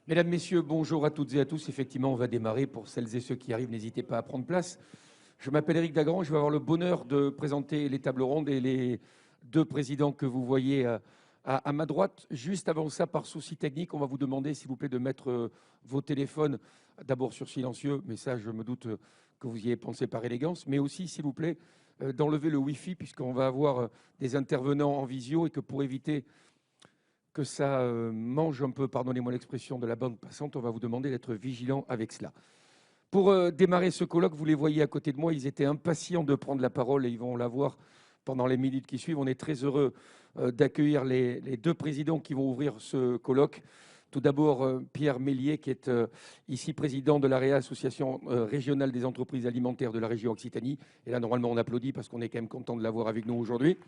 Mesdames, Messieurs, bonjour à toutes et à tous. Effectivement, on va démarrer. Pour celles et ceux qui arrivent, n'hésitez pas à prendre place. Je m'appelle Éric Dagrand. Je vais avoir le bonheur de présenter les tables rondes et les deux présidents que vous voyez à ma droite. Juste avant ça, par souci technique, on va vous demander, s'il vous plaît, de mettre vos téléphones d'abord sur silencieux, mais ça, je me doute que vous y ayez pensé par élégance, mais aussi, s'il vous plaît, d'enlever le Wi-Fi, puisqu'on va avoir des intervenants en visio et que pour éviter que ça mange un peu, pardonnez-moi l'expression, de la bande passante, on va vous demander d'être vigilant avec cela. Pour démarrer ce colloque, vous les voyez à côté de moi, ils étaient impatients de prendre la parole et ils vont la voir pendant les minutes qui suivent. On est très heureux d'accueillir les deux présidents qui vont ouvrir ce colloque. Tout d'abord, Pierre Mélier, qui est ici président de l'AREA, Association régionale des entreprises alimentaires de la région Occitanie. Et là, normalement, on applaudit parce qu'on est quand même content de l'avoir avec nous aujourd'hui.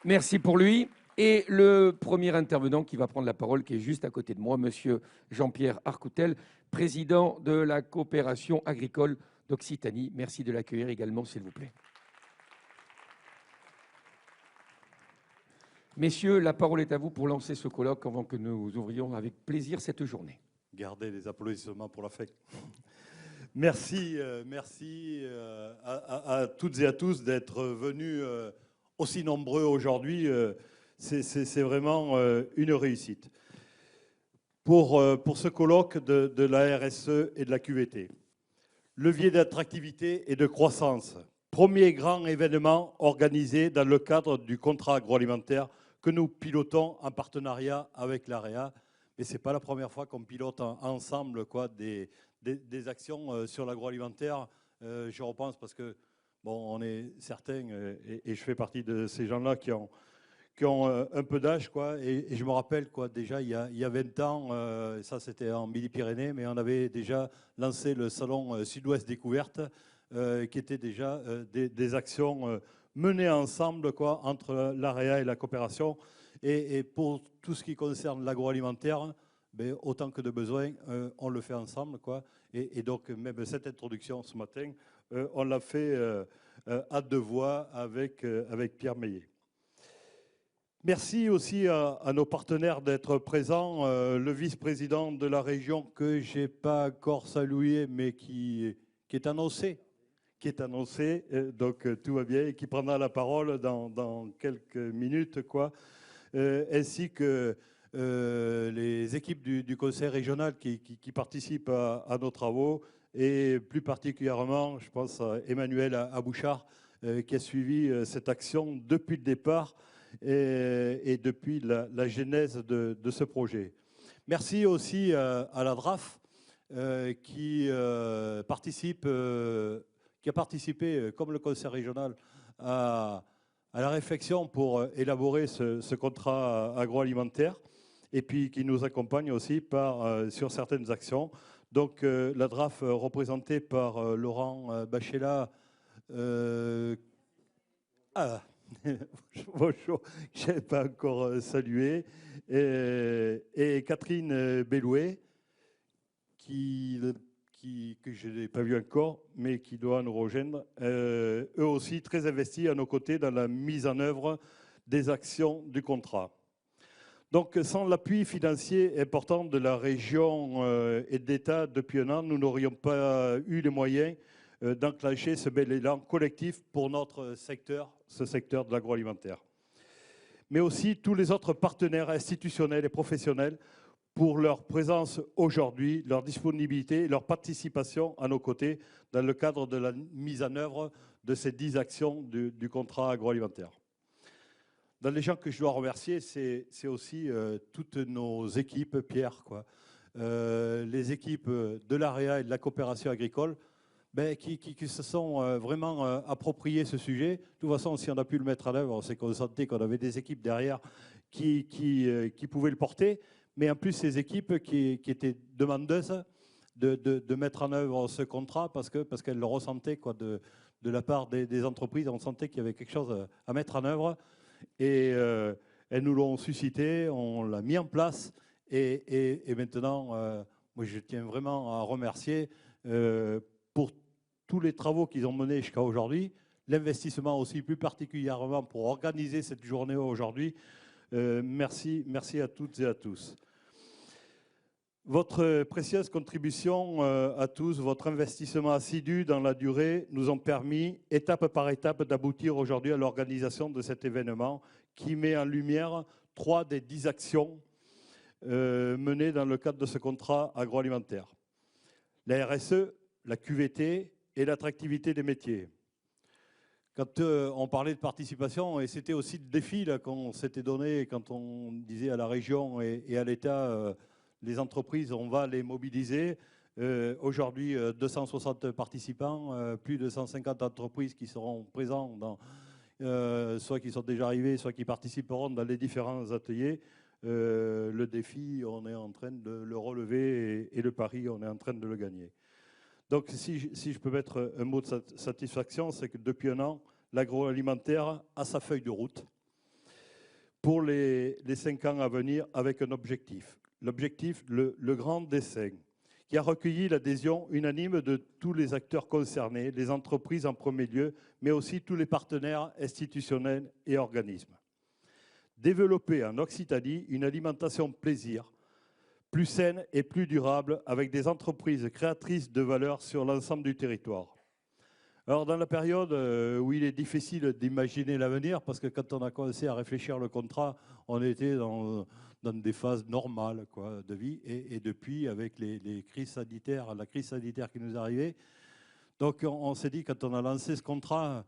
Merci pour lui. Et le premier intervenant qui va prendre la parole, qui est juste à côté de moi, monsieur Jean-Pierre Arcoutel, président de la coopération agricole d'Occitanie. Merci de l'accueillir également, s'il vous plaît. Messieurs, la parole est à vous pour lancer ce colloque avant que nous ouvrions avec plaisir cette journée. Gardez les applaudissements pour la fête. Merci à toutes et à tous d'être venus aussi nombreux aujourd'hui. C'est vraiment une réussite. Pour ce colloque de la RSE et de la QVT, levier d'attractivité et de croissance, premier grand événement organisé dans le cadre du contrat agroalimentaire que nous pilotons en partenariat avec l'AREA. Mais ce n'est pas la première fois qu'on pilote ensemble des actions sur l'agroalimentaire. Je repense parce que, bon, on est certains, et je fais partie de ces gens-là qui ont un peu d'âge, et je me rappelle, déjà il y a 20 ans, ça c'était en Midi-Pyrénées, mais on avait déjà lancé le salon Sud-Ouest Découverte, qui était déjà des actions menées ensemble, entre l'AREA et la coopération. Et pour tout ce qui concerne l'agroalimentaire, autant que de besoin, on le fait ensemble, Et donc, même cette introduction ce matin, on l'a fait à deux voix avec Pierre Mélier. Merci aussi à nos partenaires d'être présents. Le vice-président de la région que je n'ai pas encore salué, mais qui est annoncé. Donc tout va bien, et qui prendra la parole dans quelques minutes, ainsi que les équipes du conseil régional qui participent à nos travaux, et plus particulièrement, je pense à Emmanuel Abouchard, qui a suivi cette action depuis le départ et depuis la genèse de ce projet. Merci aussi à la DRAF qui a participé, comme le conseil régional, à la réflexion pour élaborer ce contrat agroalimentaire, et puis qui nous accompagne aussi sur certaines actions. Donc la DRAF représentée par Laurent Bachela, bonjour, je n'avais pas encore salué, et Catherine Bellouet, que je n'ai pas vu encore, mais qui doit nous rejoindre, eux aussi très investis à nos côtés dans la mise en œuvre des actions du contrat. Donc, sans l'appui financier important de la région et de l'État depuis un an, nous n'aurions pas eu les moyens d'enclencher ce bel élan collectif pour notre secteur, ce secteur de l'agroalimentaire. Mais aussi tous les autres partenaires institutionnels et professionnels pour leur présence aujourd'hui, leur disponibilité, leur participation à nos côtés dans le cadre de la mise en œuvre de ces 10 actions du contrat agroalimentaire. Dans les gens que je dois remercier, c'est aussi toutes nos équipes, Pierre, les équipes de l'AREA et de la coopération agricole, qui se sont vraiment appropriées ce sujet. De toute façon, si on a pu le mettre en œuvre, c'est qu'on sentait qu'on avait des équipes derrière qui pouvaient le porter. Mais en plus, ces équipes qui étaient demandeuses de mettre en œuvre ce contrat parce qu'elles le ressentaient de la part des entreprises. On sentait qu'il y avait quelque chose à mettre en œuvre. Et elles nous l'ont suscité, on l'a mis en place. Et maintenant, moi, je tiens vraiment à remercier pour tous les travaux qu'ils ont menés jusqu'à aujourd'hui, l'investissement aussi plus particulièrement pour organiser cette journée aujourd'hui, Merci à toutes et à tous. Votre précieuse contribution à tous, votre investissement assidu dans la durée nous ont permis, étape par étape, d'aboutir aujourd'hui à l'organisation de cet événement qui met en lumière 3 des 10 actions menées dans le cadre de ce contrat agroalimentaire. La RSE, la QVT et l'attractivité des métiers. Quand on parlait de participation, et c'était aussi le défi qu'on s'était donné quand on disait à la région et à l'État, les entreprises, on va les mobiliser. Aujourd'hui, 260 participants, plus de 150 entreprises qui seront présentes, soit qui sont déjà arrivées, soit qui participeront dans les différents ateliers. Le défi, on est en train de le relever et le pari, on est en train de le gagner. Donc, si je peux mettre un mot de satisfaction, c'est que depuis un an, l'agroalimentaire a sa feuille de route pour les 5 ans à venir avec un objectif. L'objectif, le grand dessein, qui a recueilli l'adhésion unanime de tous les acteurs concernés, les entreprises en premier lieu, mais aussi tous les partenaires institutionnels et organismes. Développer en Occitanie une alimentation plaisir, plus saine et plus durable, avec des entreprises créatrices de valeur sur l'ensemble du territoire. Alors, dans la période où il est difficile d'imaginer l'avenir, parce que quand on a commencé à réfléchir le contrat, on était dans des phases normales de vie, et depuis, avec les crises sanitaires, la crise sanitaire qui nous est arrivée, donc on s'est dit, quand on a lancé ce contrat,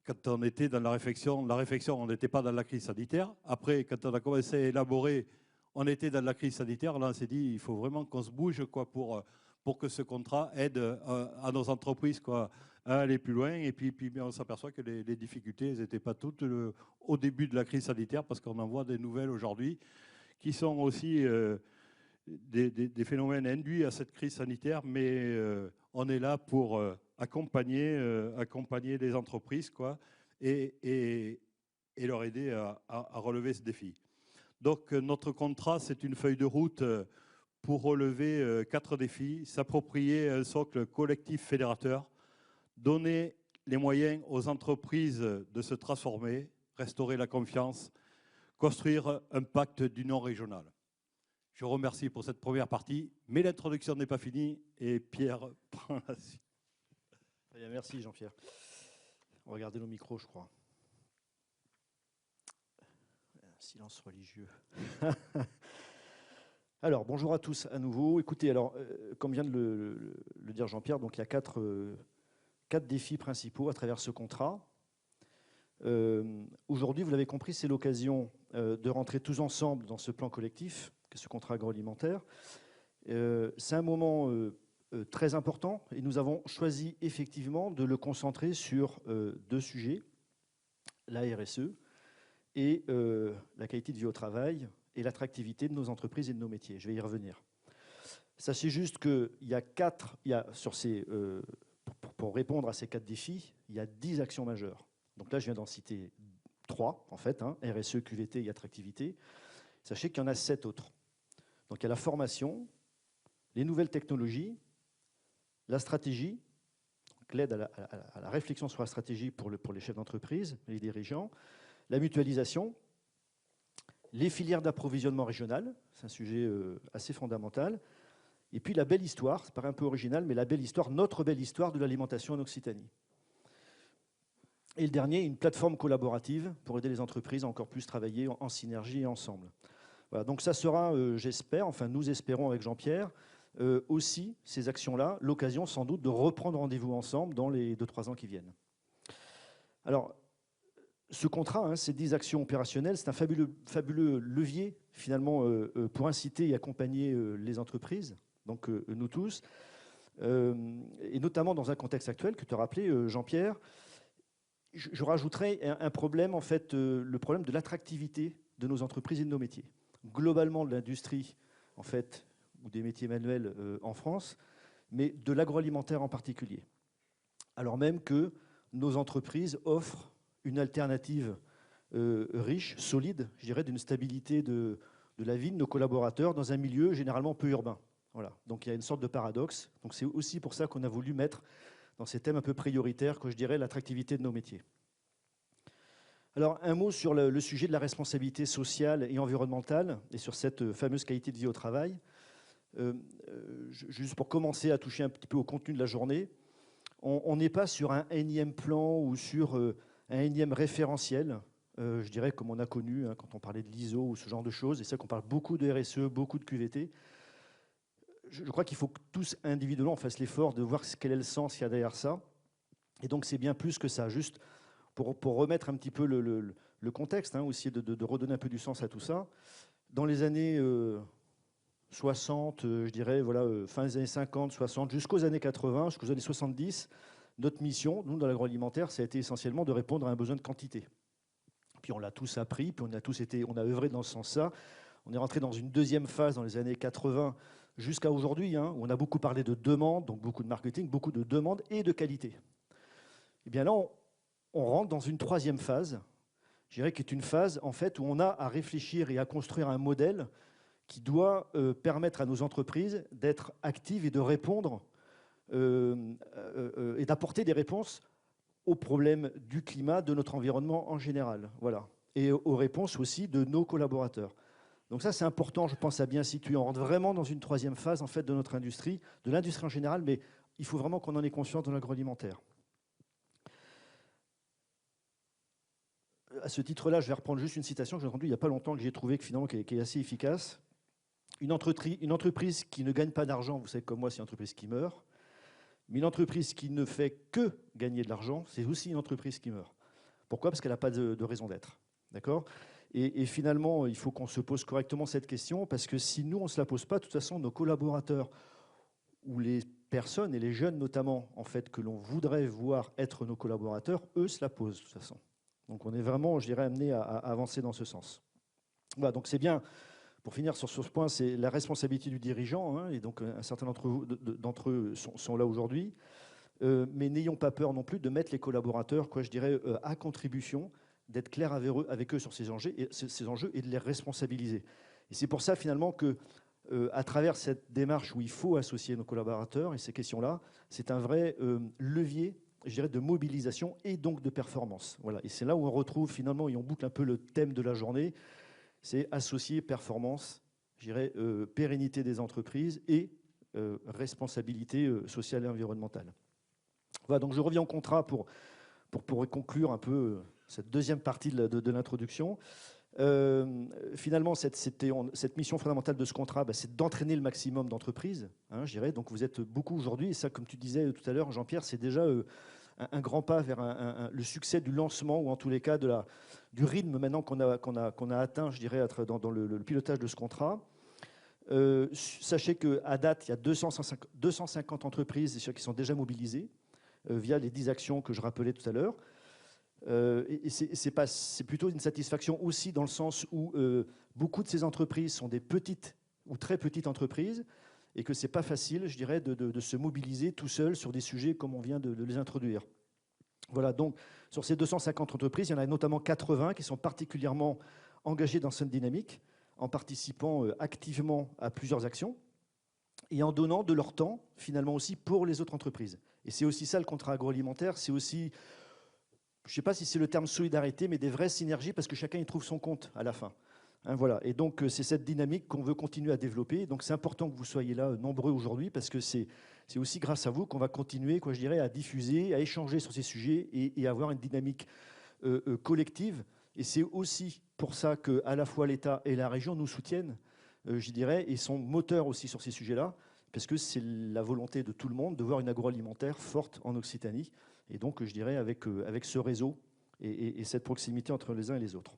quand on était dans la réflexion, on n'était pas dans la crise sanitaire. Après, quand on a commencé à élaborer, on était dans la crise sanitaire. Là, on s'est dit, il faut vraiment qu'on se bouge pour que ce contrat aide à nos entreprises à aller plus loin. Et puis on s'aperçoit que les difficultés n'étaient pas toutes au début de la crise sanitaire, parce qu'on en voit des nouvelles aujourd'hui qui sont aussi des phénomènes induits à cette crise sanitaire. Mais on est là pour accompagner les entreprises et leur aider à relever ce défi. Donc notre contrat, c'est une feuille de route pour relever 4 défis: s'approprier un socle collectif fédérateur, donner les moyens aux entreprises de se transformer, restaurer la confiance, construire un pacte d'union régionale. Je vous remercie pour cette première partie, mais l'introduction n'est pas finie et Pierre prend la suite. Merci Jean-Pierre. On va regarder nos micros, je crois. Silence religieux. Alors, bonjour à tous à nouveau. Écoutez, alors, comme vient de le dire Jean-Pierre, donc il y a 4 défis principaux à travers ce contrat. Aujourd'hui, vous l'avez compris, c'est l'occasion de rentrer tous ensemble dans ce plan collectif, que ce contrat agroalimentaire. C'est un moment très important, et nous avons choisi effectivement de le concentrer sur 2 sujets, la RSE et la qualité de vie au travail et l'attractivité de nos entreprises et de nos métiers. Je vais y revenir. Sachez juste qu'il y a pour répondre à ces 4 défis, il y a 10 actions majeures. Donc là, je viens d'en citer 3, en fait, RSE, QVT et attractivité. Sachez qu'il y en a 7 autres. Donc il y a la formation, les nouvelles technologies, la stratégie, l'aide à la réflexion sur la stratégie pour les chefs d'entreprise, les dirigeants, la mutualisation, les filières d'approvisionnement régional, c'est un sujet assez fondamental, et puis la belle histoire, ça paraît un peu original, mais la belle histoire, notre belle histoire de l'alimentation en Occitanie. Et le dernier, une plateforme collaborative pour aider les entreprises à encore plus travailler en synergie et ensemble. Voilà, donc ça sera, j'espère, enfin nous espérons avec Jean-Pierre, aussi ces actions-là, l'occasion sans doute de reprendre rendez-vous ensemble dans les 2-3 ans qui viennent. Alors, ce contrat, ces 10 actions opérationnelles, c'est un fabuleux levier finalement pour inciter et accompagner les entreprises, donc nous tous, et notamment dans un contexte actuel que tu as rappelé, Jean-Pierre. Je rajouterais un problème, en fait, le problème de l'attractivité de nos entreprises et de nos métiers. Globalement, de l'industrie, en fait, ou des métiers manuels en France, mais de l'agroalimentaire en particulier. Alors même que nos entreprises offrent une alternative riche, solide, je dirais, d'une stabilité de la vie de nos collaborateurs dans un milieu généralement peu urbain. Voilà. Donc il y a une sorte de paradoxe. Donc c'est aussi pour ça qu'on a voulu mettre dans ces thèmes un peu prioritaires, que je dirais, l'attractivité de nos métiers. Alors, un mot sur le sujet de la responsabilité sociale et environnementale et sur cette fameuse qualité de vie au travail. Juste pour commencer à toucher un petit peu au contenu de la journée, on n'est pas sur un énième plan ou sur un énième référentiel, je dirais comme on a connu hein, quand on parlait de l'ISO ou ce genre de choses, et c'est qu'on parle beaucoup de RSE, beaucoup de QVT. Je crois qu'il faut que tous individuellement on fasse l'effort de voir quel est le sens qu'il y a derrière ça. Et donc c'est bien plus que ça, juste pour remettre un petit peu le contexte, hein, aussi de redonner un peu du sens à tout ça. Dans les années 60, je dirais, voilà, fin des années 50, 60, jusqu'aux années 80, jusqu'aux années 70, notre mission, nous, dans l'agroalimentaire, ça a été essentiellement de répondre à un besoin de quantité. Puis on l'a tous appris, puis on a œuvré dans ce sens-là. On est rentré dans une deuxième phase dans les années 80 jusqu'à aujourd'hui, hein, où on a beaucoup parlé de demande, donc beaucoup de marketing, beaucoup de demande et de qualité. Et bien là, on rentre dans une troisième phase, je dirais, qui est une phase en fait, où on a à réfléchir et à construire un modèle qui doit permettre à nos entreprises d'être actives et de répondre et d'apporter des réponses aux problèmes du climat, de notre environnement en général. Voilà. Et aux réponses aussi de nos collaborateurs. Donc ça, c'est important, je pense, à bien situer. On rentre vraiment dans une troisième phase en fait, de notre industrie, de l'industrie en général, mais il faut vraiment qu'on en ait conscience dans l'agroalimentaire. À ce titre-là, je vais reprendre juste une citation que j'ai entendue il n'y a pas longtemps, que j'ai trouvée qui est assez efficace. Une entreprise qui ne gagne pas d'argent, vous savez comme moi, c'est une entreprise qui meurt. Mais une entreprise qui ne fait que gagner de l'argent, c'est aussi une entreprise qui meurt. Pourquoi ? Parce qu'elle n'a pas de raison d'être. D'accord ? Et finalement, il faut qu'on se pose correctement cette question, parce que si nous, on ne se la pose pas, de toute façon, nos collaborateurs ou les personnes, et les jeunes notamment, en fait, que l'on voudrait voir être nos collaborateurs, eux se la posent de toute façon. Donc on est vraiment, je dirais, amené à avancer dans ce sens. Voilà, donc c'est bien. Pour finir sur ce point, c'est la responsabilité du dirigeant, hein, et donc un certain d'entre eux sont là aujourd'hui. Mais n'ayons pas peur non plus de mettre les collaborateurs, quoi, je dirais, à contribution, d'être clair avec eux sur ces enjeux et de les responsabiliser. Et c'est pour ça finalement que, à travers cette démarche où il faut associer nos collaborateurs et ces questions-là, c'est un vrai levier, je dirais, de mobilisation et donc de performance. Voilà. Et c'est là où on retrouve finalement, et on boucle un peu le thème de la journée, c'est associer performance, je dirais, pérennité des entreprises et responsabilité sociale et environnementale. Voilà, donc je reviens au contrat pour conclure un peu cette deuxième partie de l'introduction. Finalement, cette mission fondamentale de ce contrat, c'est d'entraîner le maximum d'entreprises, hein, je dirais. Donc vous êtes beaucoup aujourd'hui, et ça, comme tu disais tout à l'heure, Jean-Pierre, c'est déjà un grand pas vers le succès du lancement, ou en tous les cas du rythme maintenant qu'on a atteint, je dirais, dans le pilotage de ce contrat. Sachez qu'à date, il y a 250 entreprises qui sont déjà mobilisées via les 10 actions que je rappelais tout à l'heure. Et c'est plutôt une satisfaction aussi dans le sens où beaucoup de ces entreprises sont des petites ou très petites entreprises et que ce n'est pas facile, je dirais, de se mobiliser tout seul sur des sujets comme on vient de les introduire. Voilà, donc sur ces 250 entreprises, il y en a notamment 80 qui sont particulièrement engagées dans cette dynamique, en participant activement à plusieurs actions et en donnant de leur temps, finalement aussi, pour les autres entreprises. Et c'est aussi ça le contrat agroalimentaire, c'est aussi, je ne sais pas si c'est le terme solidarité, mais des vraies synergies, parce que chacun y trouve son compte à la fin. Hein, voilà. Et donc, c'est cette dynamique qu'on veut continuer à développer. Donc, c'est important que vous soyez là, nombreux aujourd'hui, parce que c'est aussi grâce à vous qu'on va continuer, quoi, je dirais, à diffuser, à échanger sur ces sujets et avoir une dynamique collective. Et c'est aussi pour ça qu'à la fois l'État et la région nous soutiennent, je dirais, et sont moteurs aussi sur ces sujets-là, parce que c'est la volonté de tout le monde de voir une agroalimentaire forte en Occitanie, et donc, je dirais, avec ce réseau et cette proximité entre les uns et les autres.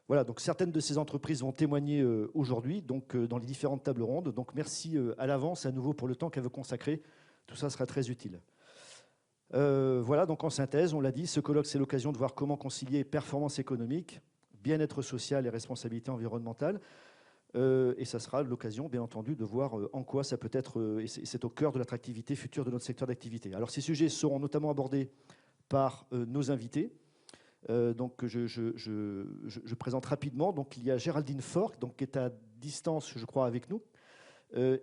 Voilà, donc certaines de ces entreprises vont témoigner aujourd'hui, donc dans les différentes tables rondes. Donc merci à l'avance à nouveau pour le temps qu'elle veut consacrer. Tout ça sera très utile. Voilà, donc en synthèse, on l'a dit, ce colloque, c'est l'occasion de voir comment concilier performance économique, bien-être social et responsabilité environnementale. Et ça sera l'occasion, bien entendu, de voir en quoi ça peut être, et c'est au cœur de l'attractivité future de notre secteur d'activité. Alors ces sujets seront notamment abordés par nos invités. Donc je présente rapidement. Donc il y a Géraldine Faure, donc, qui est à distance, je crois, avec nous,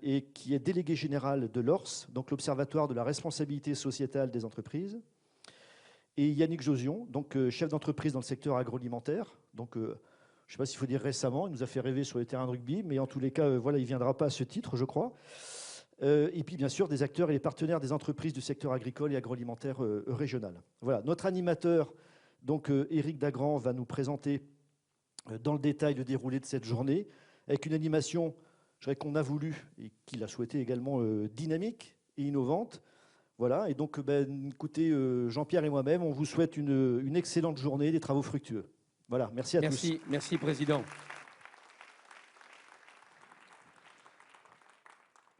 et qui est déléguée générale de l'ORS, donc l'Observatoire de la responsabilité sociétale des entreprises. et Yannick Josion, donc chef d'entreprise dans le secteur agroalimentaire. Donc, je ne sais pas s'il faut dire récemment, il nous a fait rêver sur les terrains de rugby, mais en tous les cas, voilà, il ne viendra pas à ce titre, je crois. Et puis, bien sûr, des acteurs et des partenaires des entreprises du secteur agricole et agroalimentaire régional. Voilà, notre animateur, donc Éric Dagrand, va nous présenter dans le détail le déroulé de cette journée, avec une animation, je dirais, qu'on a voulu et qu'il a souhaité également dynamique et innovante. Voilà, et donc, écoutez, Jean-Pierre et moi-même, on vous souhaite une excellente journée, des travaux fructueux. Voilà, merci à tous. Merci, Président.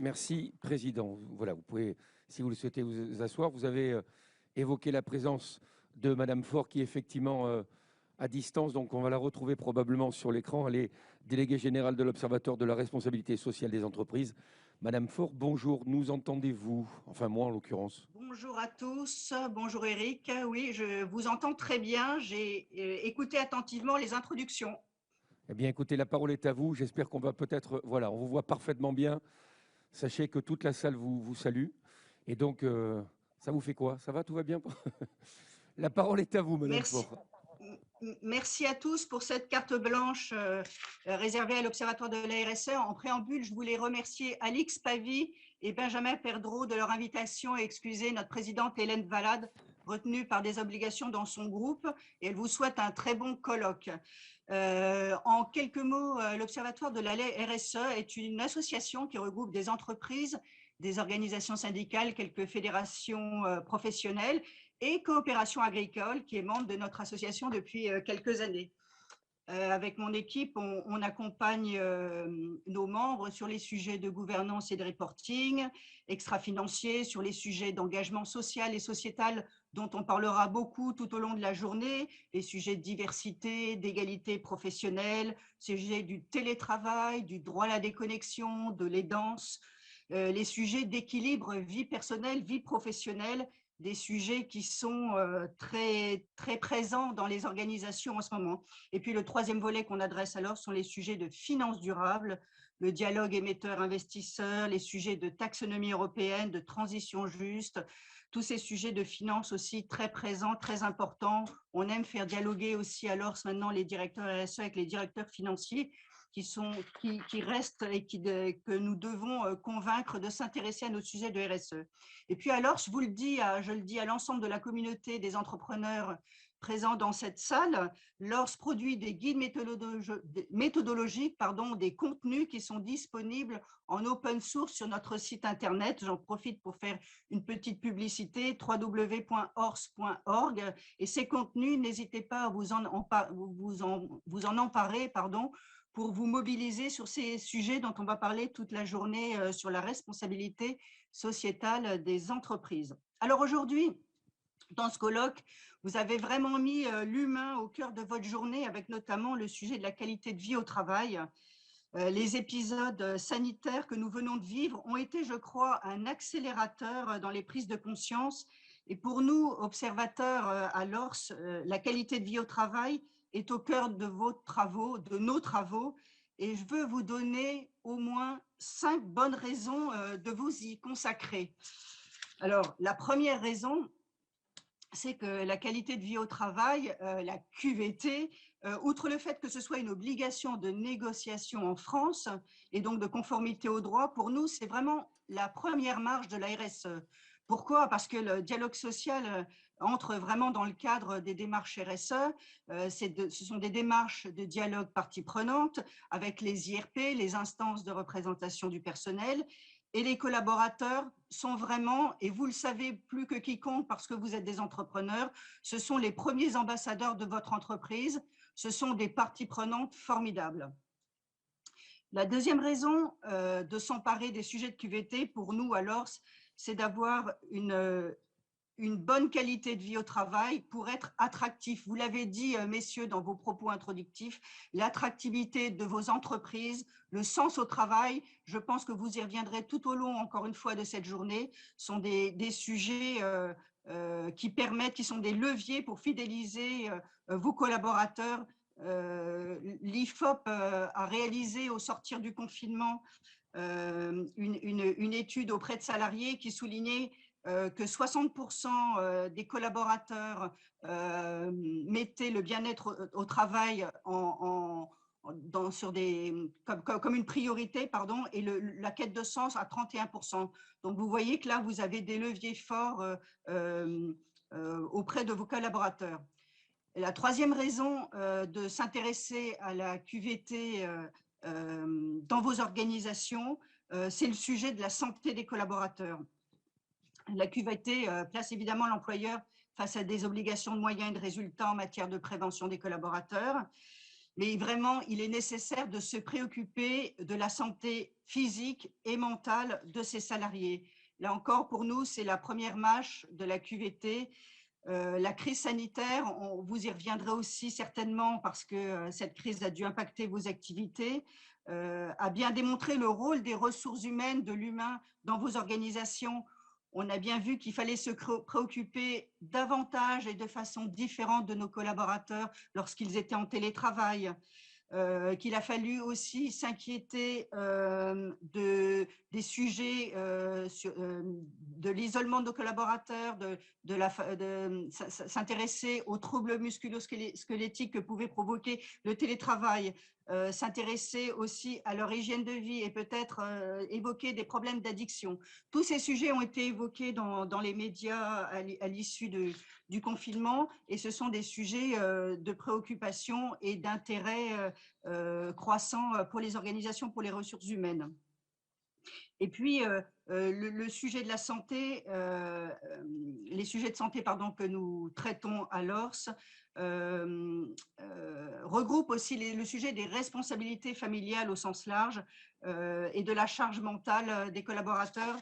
Merci, Président. Voilà, vous pouvez, si vous le souhaitez, vous asseoir. Vous avez évoqué la présence de Madame Faure, qui est effectivement à distance, donc on va la retrouver probablement sur l'écran. Elle est déléguée générale de l'Observatoire de la responsabilité sociale des entreprises. Madame Faure, bonjour, nous entendez-vous? Enfin, moi en l'occurrence. Bonjour à tous, bonjour Eric. Oui, je vous entends très bien. J'ai écouté attentivement les introductions. Eh bien, écoutez, la parole est à vous. J'espère qu'on va peut-être... Voilà, on vous voit parfaitement bien. Sachez que toute la salle vous salue. Et donc, ça vous fait quoi? Ça va? Tout va bien? La parole est à vous, Madame Faure. Merci à tous pour cette carte blanche réservée à l'Observatoire de la RSE. En préambule, je voulais remercier Alix Pavie et Benjamin Perdreau de leur invitation et excuser notre présidente Hélène Valade, retenue par des obligations dans son groupe. Et elle vous souhaite un très bon colloque. En quelques mots, l'Observatoire de la RSE est une association qui regroupe des entreprises, des organisations syndicales, quelques fédérations professionnelles et Coopération agricole, qui est membre de notre association depuis quelques années. Avec mon équipe, on accompagne nos membres sur les sujets de gouvernance et de reporting, extra-financiers, sur les sujets d'engagement social et sociétal dont on parlera beaucoup tout au long de la journée, les sujets de diversité, d'égalité professionnelle, sujets du télétravail, du droit à la déconnexion, de l'aidance, les sujets d'équilibre vie personnelle, vie professionnelle, des sujets qui sont très, très présents dans les organisations en ce moment. Et puis le troisième volet qu'on adresse alors sont les sujets de finances durables, le dialogue émetteur-investisseur, les sujets de taxonomie européenne, de transition juste, tous ces sujets de finances aussi très présents, très importants. On aime faire dialoguer aussi alors maintenant les directeurs RSE avec les directeurs financiers qui restent et que nous devons convaincre de s'intéresser à nos sujets de RSE. Et puis alors, je le dis à l'ensemble de la communauté des entrepreneurs présents dans cette salle, LORS produit des guides méthodologiques, des contenus qui sont disponibles en open source sur notre site internet. J'en profite pour faire une petite publicité, www.ors.org. Et ces contenus, n'hésitez pas à vous en emparer, pour vous mobiliser sur ces sujets dont on va parler toute la journée sur la responsabilité sociétale des entreprises. Alors aujourd'hui, dans ce colloque, vous avez vraiment mis l'humain au cœur de votre journée avec notamment le sujet de la qualité de vie au travail. Les épisodes sanitaires que nous venons de vivre ont été, je crois, un accélérateur dans les prises de conscience. Et pour nous, observateurs à l'ORS, la qualité de vie au travail est au cœur de vos travaux, de nos travaux. Et je veux vous donner au moins 5 bonnes raisons de vous y consacrer. Alors, la première raison, c'est que la qualité de vie au travail, la QVT, outre le fait que ce soit une obligation de négociation en France et donc de conformité au droit, pour nous, c'est vraiment la première marche de la RSE. Pourquoi? Parce que le dialogue social entre vraiment dans le cadre des démarches RSE. Ce sont des démarches de dialogue parties prenantes avec les IRP, les instances de représentation du personnel. Et les collaborateurs sont vraiment, et vous le savez plus que quiconque parce que vous êtes des entrepreneurs, ce sont les premiers ambassadeurs de votre entreprise. Ce sont des parties prenantes formidables. La deuxième raison de s'emparer des sujets de QVT pour nous, alors, c'est d'avoir une bonne qualité de vie au travail pour être attractif. Vous l'avez dit, messieurs, dans vos propos introductifs, l'attractivité de vos entreprises, le sens au travail, je pense que vous y reviendrez tout au long, encore une fois, de cette journée, sont des sujets qui sont des leviers pour fidéliser vos collaborateurs. L'IFOP a réalisé au sortir du confinement une étude auprès de salariés qui soulignait que 60% des collaborateurs mettaient le bien-être au travail comme une priorité, pardon, et la quête de sens à 31%. Donc, vous voyez que là, vous avez des leviers forts auprès de vos collaborateurs. Et la troisième raison de s'intéresser à la QVT dans vos organisations, c'est le sujet de la santé des collaborateurs. La QVT place évidemment l'employeur face à des obligations de moyens et de résultats en matière de prévention des collaborateurs. Mais vraiment, il est nécessaire de se préoccuper de la santé physique et mentale de ses salariés. Là encore, pour nous, c'est la première marche de la QVT. La crise sanitaire, vous y reviendrez aussi certainement parce que cette crise a dû impacter vos activités, a bien démontré le rôle des ressources humaines, de l'humain dans vos organisations. On a bien vu qu'il fallait se préoccuper davantage et de façon différente de nos collaborateurs lorsqu'ils étaient en télétravail, qu'il a fallu aussi s'inquiéter des sujets de l'isolement de nos collaborateurs, s'intéresser aux troubles musculo-squelettiques que pouvait provoquer le télétravail, s'intéresser aussi à leur hygiène de vie et peut-être évoquer des problèmes d'addiction. Tous ces sujets ont été évoqués dans les médias à l'issue du confinement et ce sont des sujets de préoccupation et d'intérêt croissant pour les organisations, pour les ressources humaines. Et puis, le sujet de la santé, les sujets de santé que nous traitons à l'ORS regroupent aussi le sujet des responsabilités familiales au sens large et de la charge mentale des collaborateurs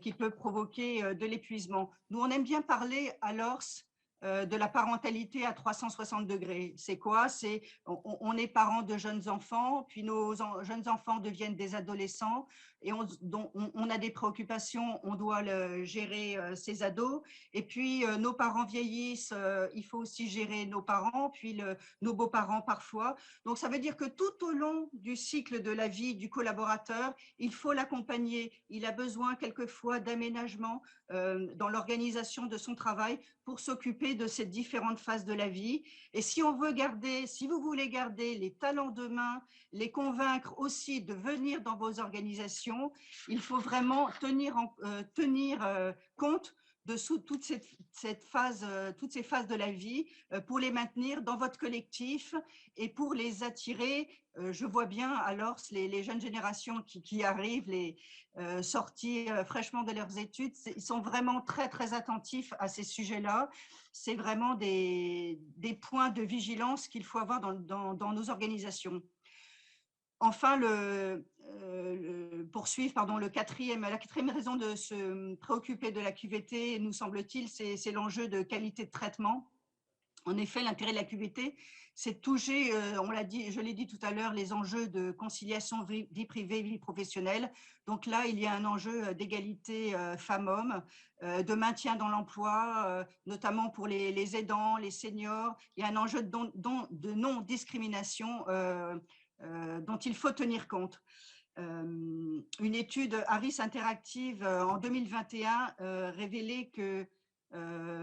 qui peut provoquer de l'épuisement. Nous, on aime bien parler à l'ORS de la parentalité à 360 degrés. C'est quoi? C'est on est parents de jeunes enfants, puis nos jeunes enfants deviennent des adolescents et on a des préoccupations, on doit gérer ces ados. Et puis nos parents vieillissent, il faut aussi gérer nos parents, puis nos beaux-parents parfois. Donc ça veut dire que tout au long du cycle de la vie du collaborateur, il faut l'accompagner. Il a besoin quelquefois d'aménagement dans l'organisation de son travail pour s'occuper de ces différentes phases de la vie. Et si vous voulez garder les talents de main, les convaincre aussi de venir dans vos organisations, il faut vraiment tenir compte de toutes ces phases de la vie pour les maintenir dans votre collectif et pour les attirer. Je vois bien alors les jeunes générations qui arrivent, sortis fraîchement de leurs études, ils sont vraiment très, très attentifs à ces sujets-là. C'est vraiment des points de vigilance qu'il faut avoir dans nos organisations. Enfin, la quatrième raison de se préoccuper de la QVT, nous semble-t-il, c'est l'enjeu de qualité de traitement. En effet, l'intérêt de la QVT, c'est de toucher, je l'ai dit tout à l'heure, les enjeux de conciliation vie privée, vie professionnelle. Donc là, il y a un enjeu d'égalité femmes-hommes, de maintien dans l'emploi, notamment pour les aidants, les seniors. Il y a un enjeu de non-discrimination dont il faut tenir compte. Une étude Harris Interactive en 2021 révélait que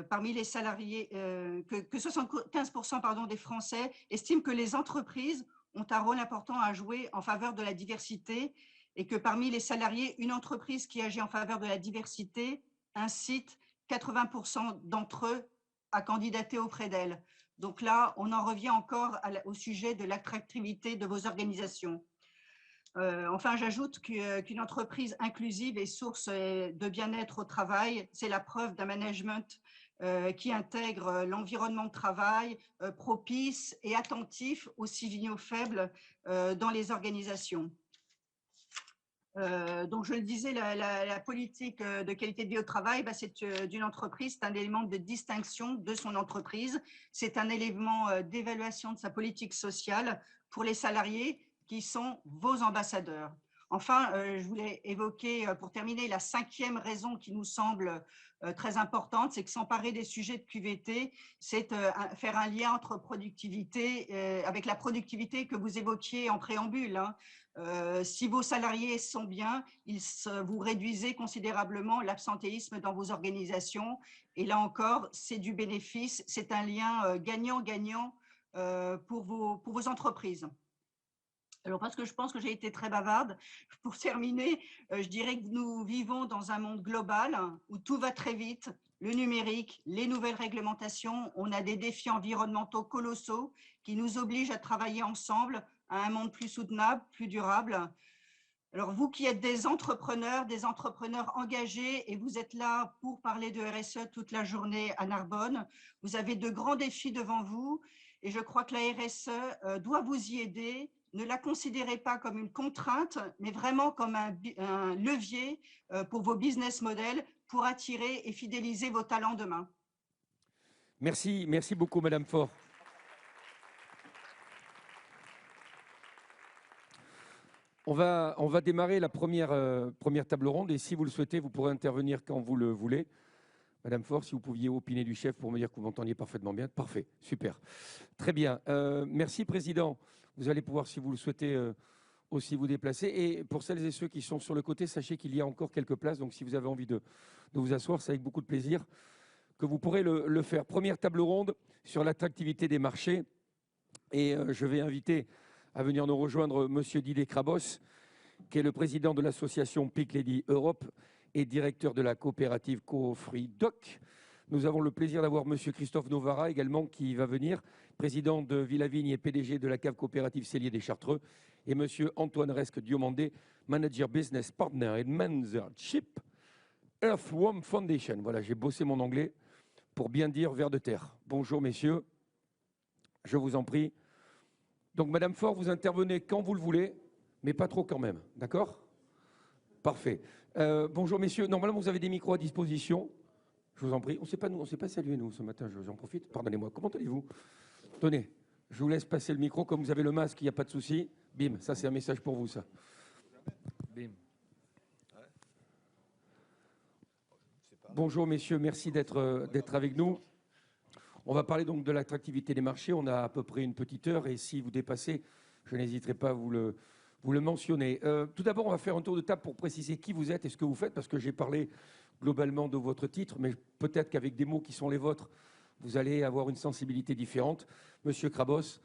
parmi les salariés, que 75% des Français estiment que les entreprises ont un rôle important à jouer en faveur de la diversité et que parmi les salariés, une entreprise qui agit en faveur de la diversité incite 80% d'entre eux à candidater auprès d'elle. Donc là, on en revient encore au sujet de l'attractivité de vos organisations. Enfin, j'ajoute qu'une entreprise inclusive et source de bien-être au travail, c'est la preuve d'un management qui intègre l'environnement de travail propice et attentif aux signaux faibles dans les organisations. Donc, je le disais, la politique de qualité de vie au travail, c'est d'une entreprise, c'est un élément de distinction de son entreprise. C'est un élément d'évaluation de sa politique sociale pour les salariés qui sont vos ambassadeurs. Enfin, je voulais évoquer, pour terminer, la 5e raison qui nous semble très importante, c'est que s'emparer des sujets de QVT, c'est faire un lien entre productivité, avec la productivité que vous évoquiez en préambule, hein. Si vos salariés sont bien, vous réduisez considérablement l'absentéisme dans vos organisations. Et là encore, c'est du bénéfice, c'est un lien gagnant-gagnant pour vos entreprises. Alors, parce que je pense que j'ai été très bavarde, pour terminer, je dirais que nous vivons dans un monde global où tout va très vite, le numérique, les nouvelles réglementations, on a des défis environnementaux colossaux qui nous obligent à travailler ensemble à un monde plus soutenable, plus durable. Alors, vous qui êtes des entrepreneurs engagés, et vous êtes là pour parler de RSE toute la journée à Narbonne, vous avez de grands défis devant vous, et je crois que la RSE doit vous y aider. Ne la considérez pas comme une contrainte, mais vraiment comme un levier pour vos business models, pour attirer et fidéliser vos talents demain. Merci beaucoup, Madame Faure. On va démarrer la première table ronde et si vous le souhaitez, vous pourrez intervenir quand vous le voulez. Madame Faure, si vous pouviez opiner du chef pour me dire que vous m'entendiez parfaitement bien. Parfait, super. Très bien. Merci, Président. Vous allez pouvoir, si vous le souhaitez, aussi vous déplacer. Et pour celles et ceux qui sont sur le côté, sachez qu'il y a encore quelques places. Donc, si vous avez envie de vous asseoir, c'est avec beaucoup de plaisir que vous pourrez le faire. Première table ronde sur l'attractivité des marchés. Et je vais inviter à venir nous rejoindre Monsieur Didier Crabos, qui est le président de l'association Pink Lady Europe et directeur de la coopérative Co-Free Doc. Nous avons le plaisir d'avoir Monsieur Christophe Novara également qui va venir, président de Villavigne et PDG de la cave coopérative Cellier des Chartreux, et Monsieur Antoine Resque-Diomandé, manager business partner et mentorship Earthworm Foundation. Voilà, j'ai bossé mon anglais pour bien dire vers de terre. Bonjour messieurs, je vous en prie. Donc, Madame Faure, vous intervenez quand vous le voulez, mais pas trop quand même, d'accord? Parfait. Bonjour, messieurs. Normalement, vous avez des micros à disposition. Je vous en prie. On ne s'est pas salué, nous, ce matin. J'en profite. Pardonnez-moi. Comment allez-vous? Tenez, je vous laisse passer le micro. Comme vous avez le masque, il n'y a pas de souci. Bim, ça, c'est un message pour vous, ça. Bim. Bonjour, messieurs. Merci d'être avec nous. On va parler donc de l'attractivité des marchés. On a à peu près une petite heure et si vous dépassez, je n'hésiterai pas à vous le mentionner. Tout d'abord, on va faire un tour de table pour préciser qui vous êtes et ce que vous faites, parce que j'ai parlé globalement de votre titre, mais peut-être qu'avec des mots qui sont les vôtres, vous allez avoir une sensibilité différente. Monsieur Crabos,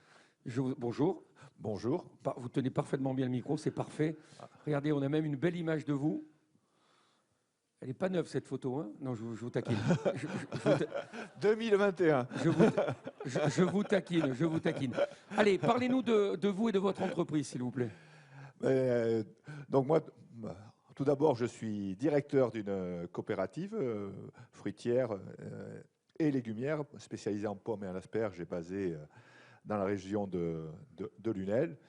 bonjour. Bonjour. Vous tenez parfaitement bien le micro, c'est parfait. Regardez, on a même une belle image de vous. Elle n'est pas neuve, cette photo, hein? Non, je vous taquine. 2021. Je vous taquine. Allez, parlez-nous de vous et de votre entreprise, s'il vous plaît. Donc moi, tout d'abord, je suis directeur d'une coopérative fruitière et légumière spécialisée en pommes et en asperges et basée dans la région de Lunel.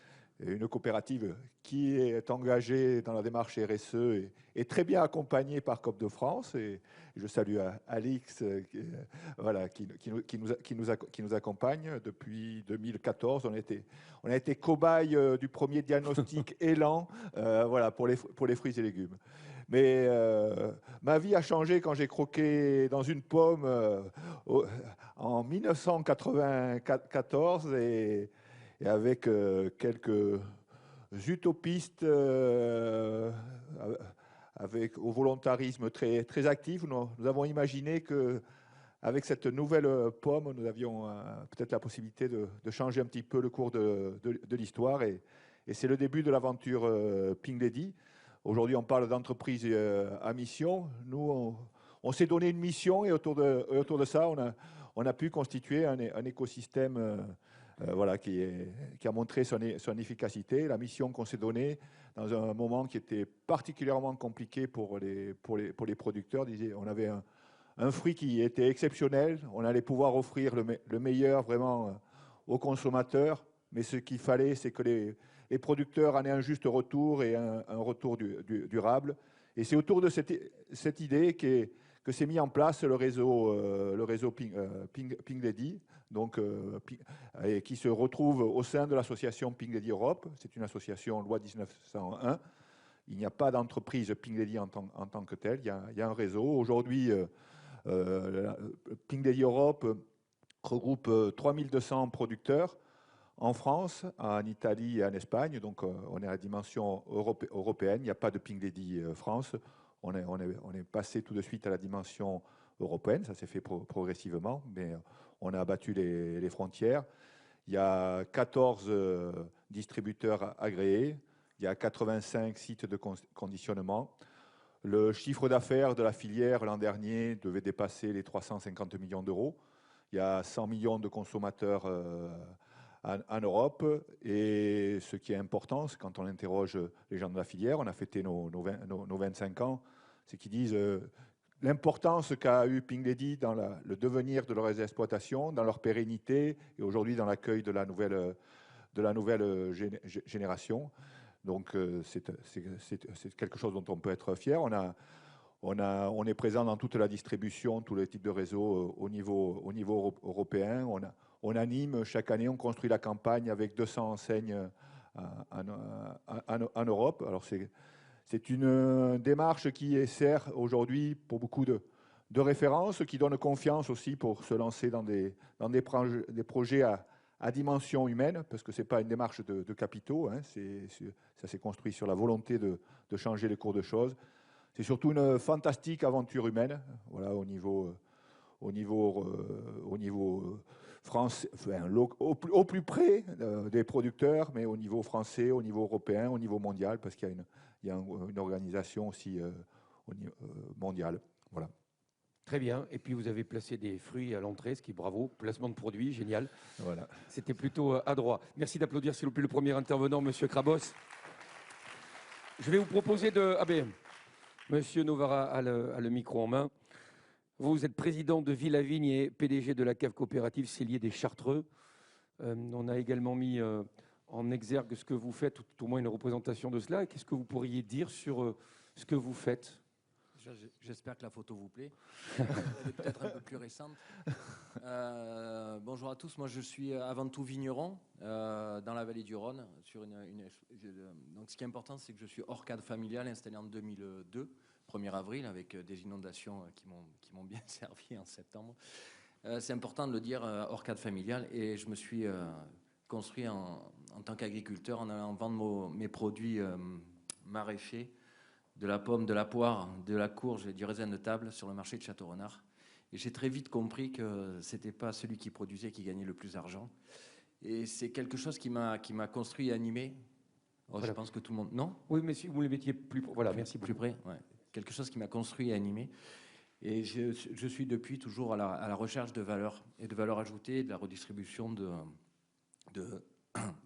Une coopérative qui est engagée dans la démarche RSE et très bien accompagnée par COP de France. Et je salue Alix voilà, qui nous accompagne depuis 2014. On a été cobaye du premier diagnostic Élan voilà, pour les fruits et légumes. Mais ma vie a changé quand j'ai croqué dans une pomme en 1994 et avec quelques utopistes avec au volontarisme très, très actif, nous avons imaginé qu'avec cette nouvelle pomme, nous avions peut-être la possibilité de changer un petit peu le cours de l'histoire. Et c'est le début de l'aventure Pink Lady. Aujourd'hui, on parle d'entreprise à mission. Nous, on s'est donné une mission et autour de ça, on a pu constituer un écosystème voilà, qui a montré son efficacité. La mission qu'on s'est donnée dans un moment qui était particulièrement compliqué pour les producteurs. On avait un fruit qui était exceptionnel. On allait pouvoir offrir le meilleur vraiment aux consommateurs. Mais ce qu'il fallait, c'est que les producteurs en aient un juste retour et un retour durable. Et c'est autour de cette idée que s'est mis en place le réseau Pink Lady, donc, et qui se retrouve au sein de l'association Pink Lady Europe. C'est une association loi 1901. Il n'y a pas d'entreprise Pink Lady en tant que telle. Il y a un réseau. Aujourd'hui, Pink Lady Europe regroupe 3200 producteurs en France, en Italie et en Espagne. Donc, on est à la dimension européenne. Il n'y a pas de Pink Lady France. On est passé tout de suite à la dimension européenne. Ça s'est fait progressivement, mais on a abattu les frontières. Il y a 14 distributeurs agréés. Il y a 85 sites de conditionnement. Le chiffre d'affaires de la filière l'an dernier devait dépasser les 350 millions d'euros. Il y a 100 millions de consommateurs en Europe. Et ce qui est important, c'est quand on interroge les gens de la filière, on a fêté nos 25 ans, c'est qu'ils disent l'importance qu'a eu Pink Lady dans le devenir de leurs exploitations, dans leur pérennité et aujourd'hui dans l'accueil de la nouvelle génération. Donc, c'est quelque chose dont on peut être fier. On est présent dans toute la distribution, tous les types de réseaux au niveau européen. On anime chaque année, on construit la campagne avec 200 enseignes en Europe. Alors, c'est une démarche qui sert aujourd'hui pour beaucoup de références, qui donne confiance aussi pour se lancer dans des projets à dimension humaine, parce que ce n'est pas une démarche de capitaux, hein, ça s'est construit sur la volonté de changer les cours de choses. C'est surtout une fantastique aventure humaine, voilà, au niveau français, enfin, au plus près des producteurs, mais au niveau français, au niveau européen, au niveau mondial, parce qu'il y a une organisation aussi mondiale. Voilà. Très bien. Et puis, vous avez placé des fruits à l'entrée, ce qui est bravo. Placement de produits, génial. Voilà. C'était plutôt adroit. Merci d'applaudir, s'il vous plaît, le premier intervenant, Monsieur Krabos. Je vais vous proposer de... Ah ben, Monsieur Novara a le micro en main. Vous êtes président de Villavigne et PDG de la cave coopérative Cellier des Chartreux. On a également mis en exergue ce que vous faites, ou tout au moins une représentation de cela. Qu'est-ce que vous pourriez dire sur ce que vous faites ? J'espère que la photo vous plaît. Elle est peut-être un peu plus récente. Bonjour à tous. Moi, je suis avant tout vigneron dans la vallée du Rhône. Donc, ce qui est important, c'est que je suis hors cadre familial, installé en 2002, 1er avril, avec des inondations qui m'ont bien servi en septembre. C'est important de le dire, hors cadre familial. Et je me suis construit en tant qu'agriculteur en allant vendre mes produits maraîchers, de la pomme, de la poire, de la courge et du raisin de table sur le marché de Château-Renard. Et j'ai très vite compris que ce n'était pas celui qui produisait qui gagnait le plus d'argent. Et c'est quelque chose qui m'a construit et animé. Oh, voilà. Je pense que tout le monde... Non ? Oui, mais si vous les mettiez plus... Voilà, merci beaucoup. Plus près, ouais. Quelque chose qui m'a construit et animé. Et je suis depuis toujours à la recherche de valeur et de valeur ajoutée, de la redistribution de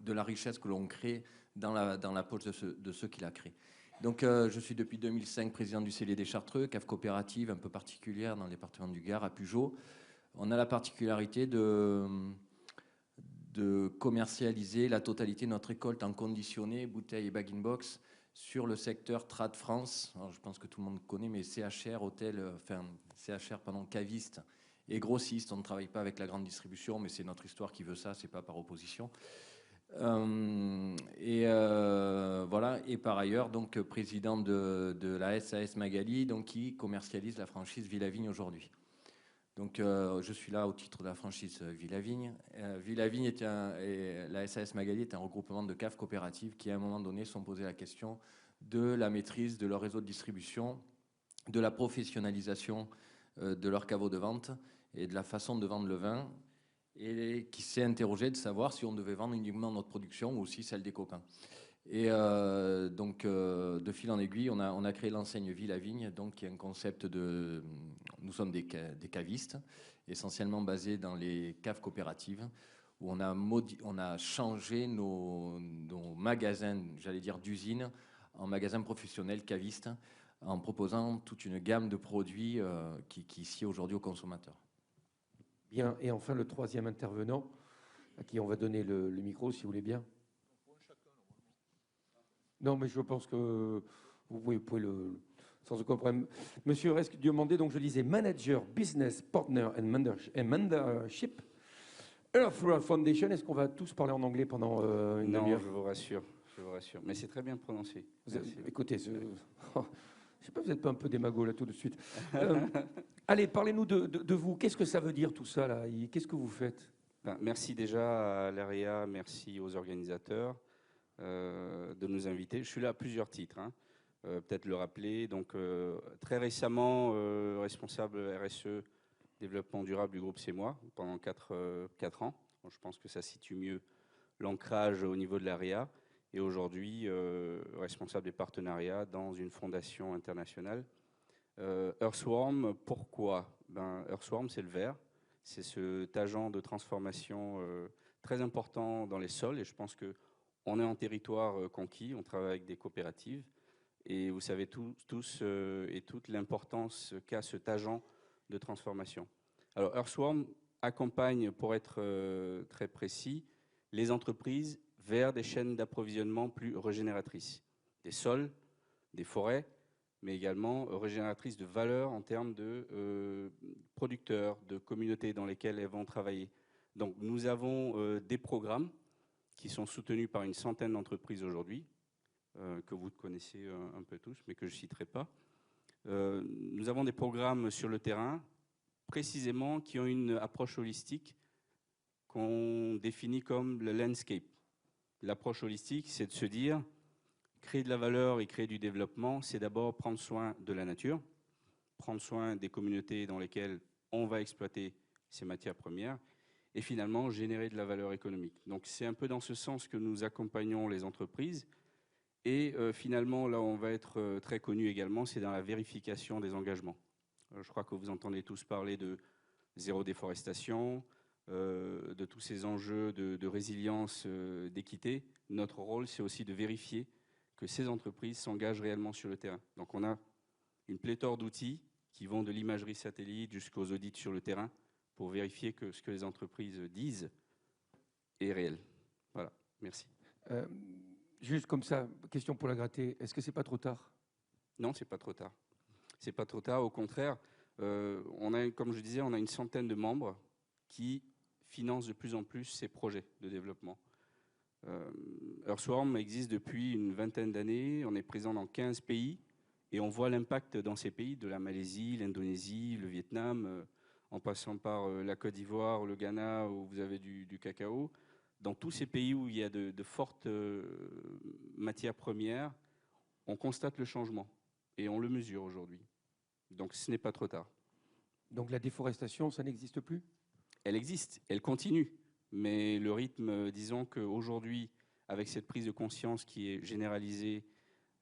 la richesse que l'on crée dans la poche de ceux qui la créent. Donc, je suis depuis 2005 président du Cellier des Chartreux, cave coopérative un peu particulière dans le département du Gard, à Pugeot. On a la particularité de commercialiser la totalité de notre récolte en conditionné, bouteilles et bag-in-box sur le secteur Trad France. Alors, je pense que tout le monde connaît, mais CHR, caviste et grossiste. On ne travaille pas avec la grande distribution, mais c'est notre histoire qui veut ça, c'est pas par opposition. Voilà. Et par ailleurs, donc président de la SAS Magali, donc qui commercialise la franchise Villavigne aujourd'hui. Donc je suis là au titre de la franchise Villavigne. Villavigne et la SAS Magali est un regroupement de caves coopératives qui à un moment donné se sont posé la question de la maîtrise de leur réseau de distribution, de la professionnalisation de leurs caveaux de vente et de la façon de vendre le vin, et qui s'est interrogé de savoir si on devait vendre uniquement notre production ou aussi celle des copains. Et donc, de fil en aiguille, on a créé l'enseigne Villavigne, donc qui est un concept de... Nous sommes des cavistes, essentiellement basés dans les caves coopératives, où on a changé nos magasins, j'allais dire d'usine, en magasins professionnels cavistes, en proposant toute une gamme de produits qui sied aujourd'hui aux consommateurs. Bien, et enfin le troisième intervenant, à qui on va donner le micro, si vous voulez bien. Non, mais je pense que vous pouvez sans aucun problème. Monsieur Resque-Diomandé, donc je disais Manager, Business Partner and Mentorship, Earth Foundation. Est-ce qu'on va tous parler en anglais pendant une demi-heure ? Non, je vous rassure. je vous rassure. Mais c'est très bien prononcé. Écoutez, je ne sais pas, vous n'êtes pas un peu démago là tout de suite. Allez, parlez-nous de vous. Qu'est-ce que ça veut dire tout ça là? Qu'est-ce que vous faites? Merci déjà à l'AREA, merci aux organisateurs de nous inviter. Je suis là à plusieurs titres, hein. Peut-être le rappeler. Donc, très récemment, responsable RSE, développement durable du groupe C'est Moi, pendant 4 ans. Bon, je pense que ça situe mieux l'ancrage au niveau de l'AREA. Et aujourd'hui, responsable des partenariats dans une fondation internationale. Earthworm, pourquoi? Earthworm, c'est le verre. C'est cet agent de transformation très important dans les sols. Et je pense qu'on est en territoire conquis, on travaille avec des coopératives. Et vous savez tous et toute l'importance qu'a cet agent de transformation. Alors, Earthworm accompagne, pour être très précis, les entreprises vers des chaînes d'approvisionnement plus régénératrices. Des sols, des forêts, mais également régénératrices de valeur en termes de producteurs, de communautés dans lesquelles elles vont travailler. Donc nous avons des programmes qui sont soutenus par une centaine d'entreprises aujourd'hui, que vous connaissez un peu tous, mais que je ne citerai pas. Nous avons des programmes sur le terrain, précisément, qui ont une approche holistique qu'on définit comme le landscape. L'approche holistique, c'est de se dire, créer de la valeur et créer du développement, c'est d'abord prendre soin de la nature, prendre soin des communautés dans lesquelles on va exploiter ces matières premières, et finalement générer de la valeur économique. Donc c'est un peu dans ce sens que nous accompagnons les entreprises. Et finalement, là où on va être très connu également, c'est dans la vérification des engagements. Je crois que vous entendez tous parler de zéro déforestation, de tous ces enjeux de résilience, d'équité. Notre rôle, c'est aussi de vérifier que ces entreprises s'engagent réellement sur le terrain. Donc on a une pléthore d'outils qui vont de l'imagerie satellite jusqu'aux audits sur le terrain pour vérifier que ce que les entreprises disent est réel. Voilà, merci. Juste comme ça, question pour la gratter, est-ce que c'est pas trop tard? Non, c'est pas trop tard. C'est pas trop tard, au contraire. Comme je disais, on a une centaine de membres qui financent de plus en plus ces projets de développement. Earthworm existe depuis une vingtaine d'années, on est présent dans 15 pays et on voit l'impact dans ces pays, de la Malaisie, l'Indonésie, le Vietnam, en passant par la Côte d'Ivoire, le Ghana, où vous avez du cacao. Dans tous ces pays où il y a de fortes matières premières, on constate le changement et on le mesure aujourd'hui. Donc ce n'est pas trop tard. Donc la déforestation, ça n'existe plus? Elle existe, elle continue. Mais le rythme, disons qu'aujourd'hui, avec cette prise de conscience qui est généralisée,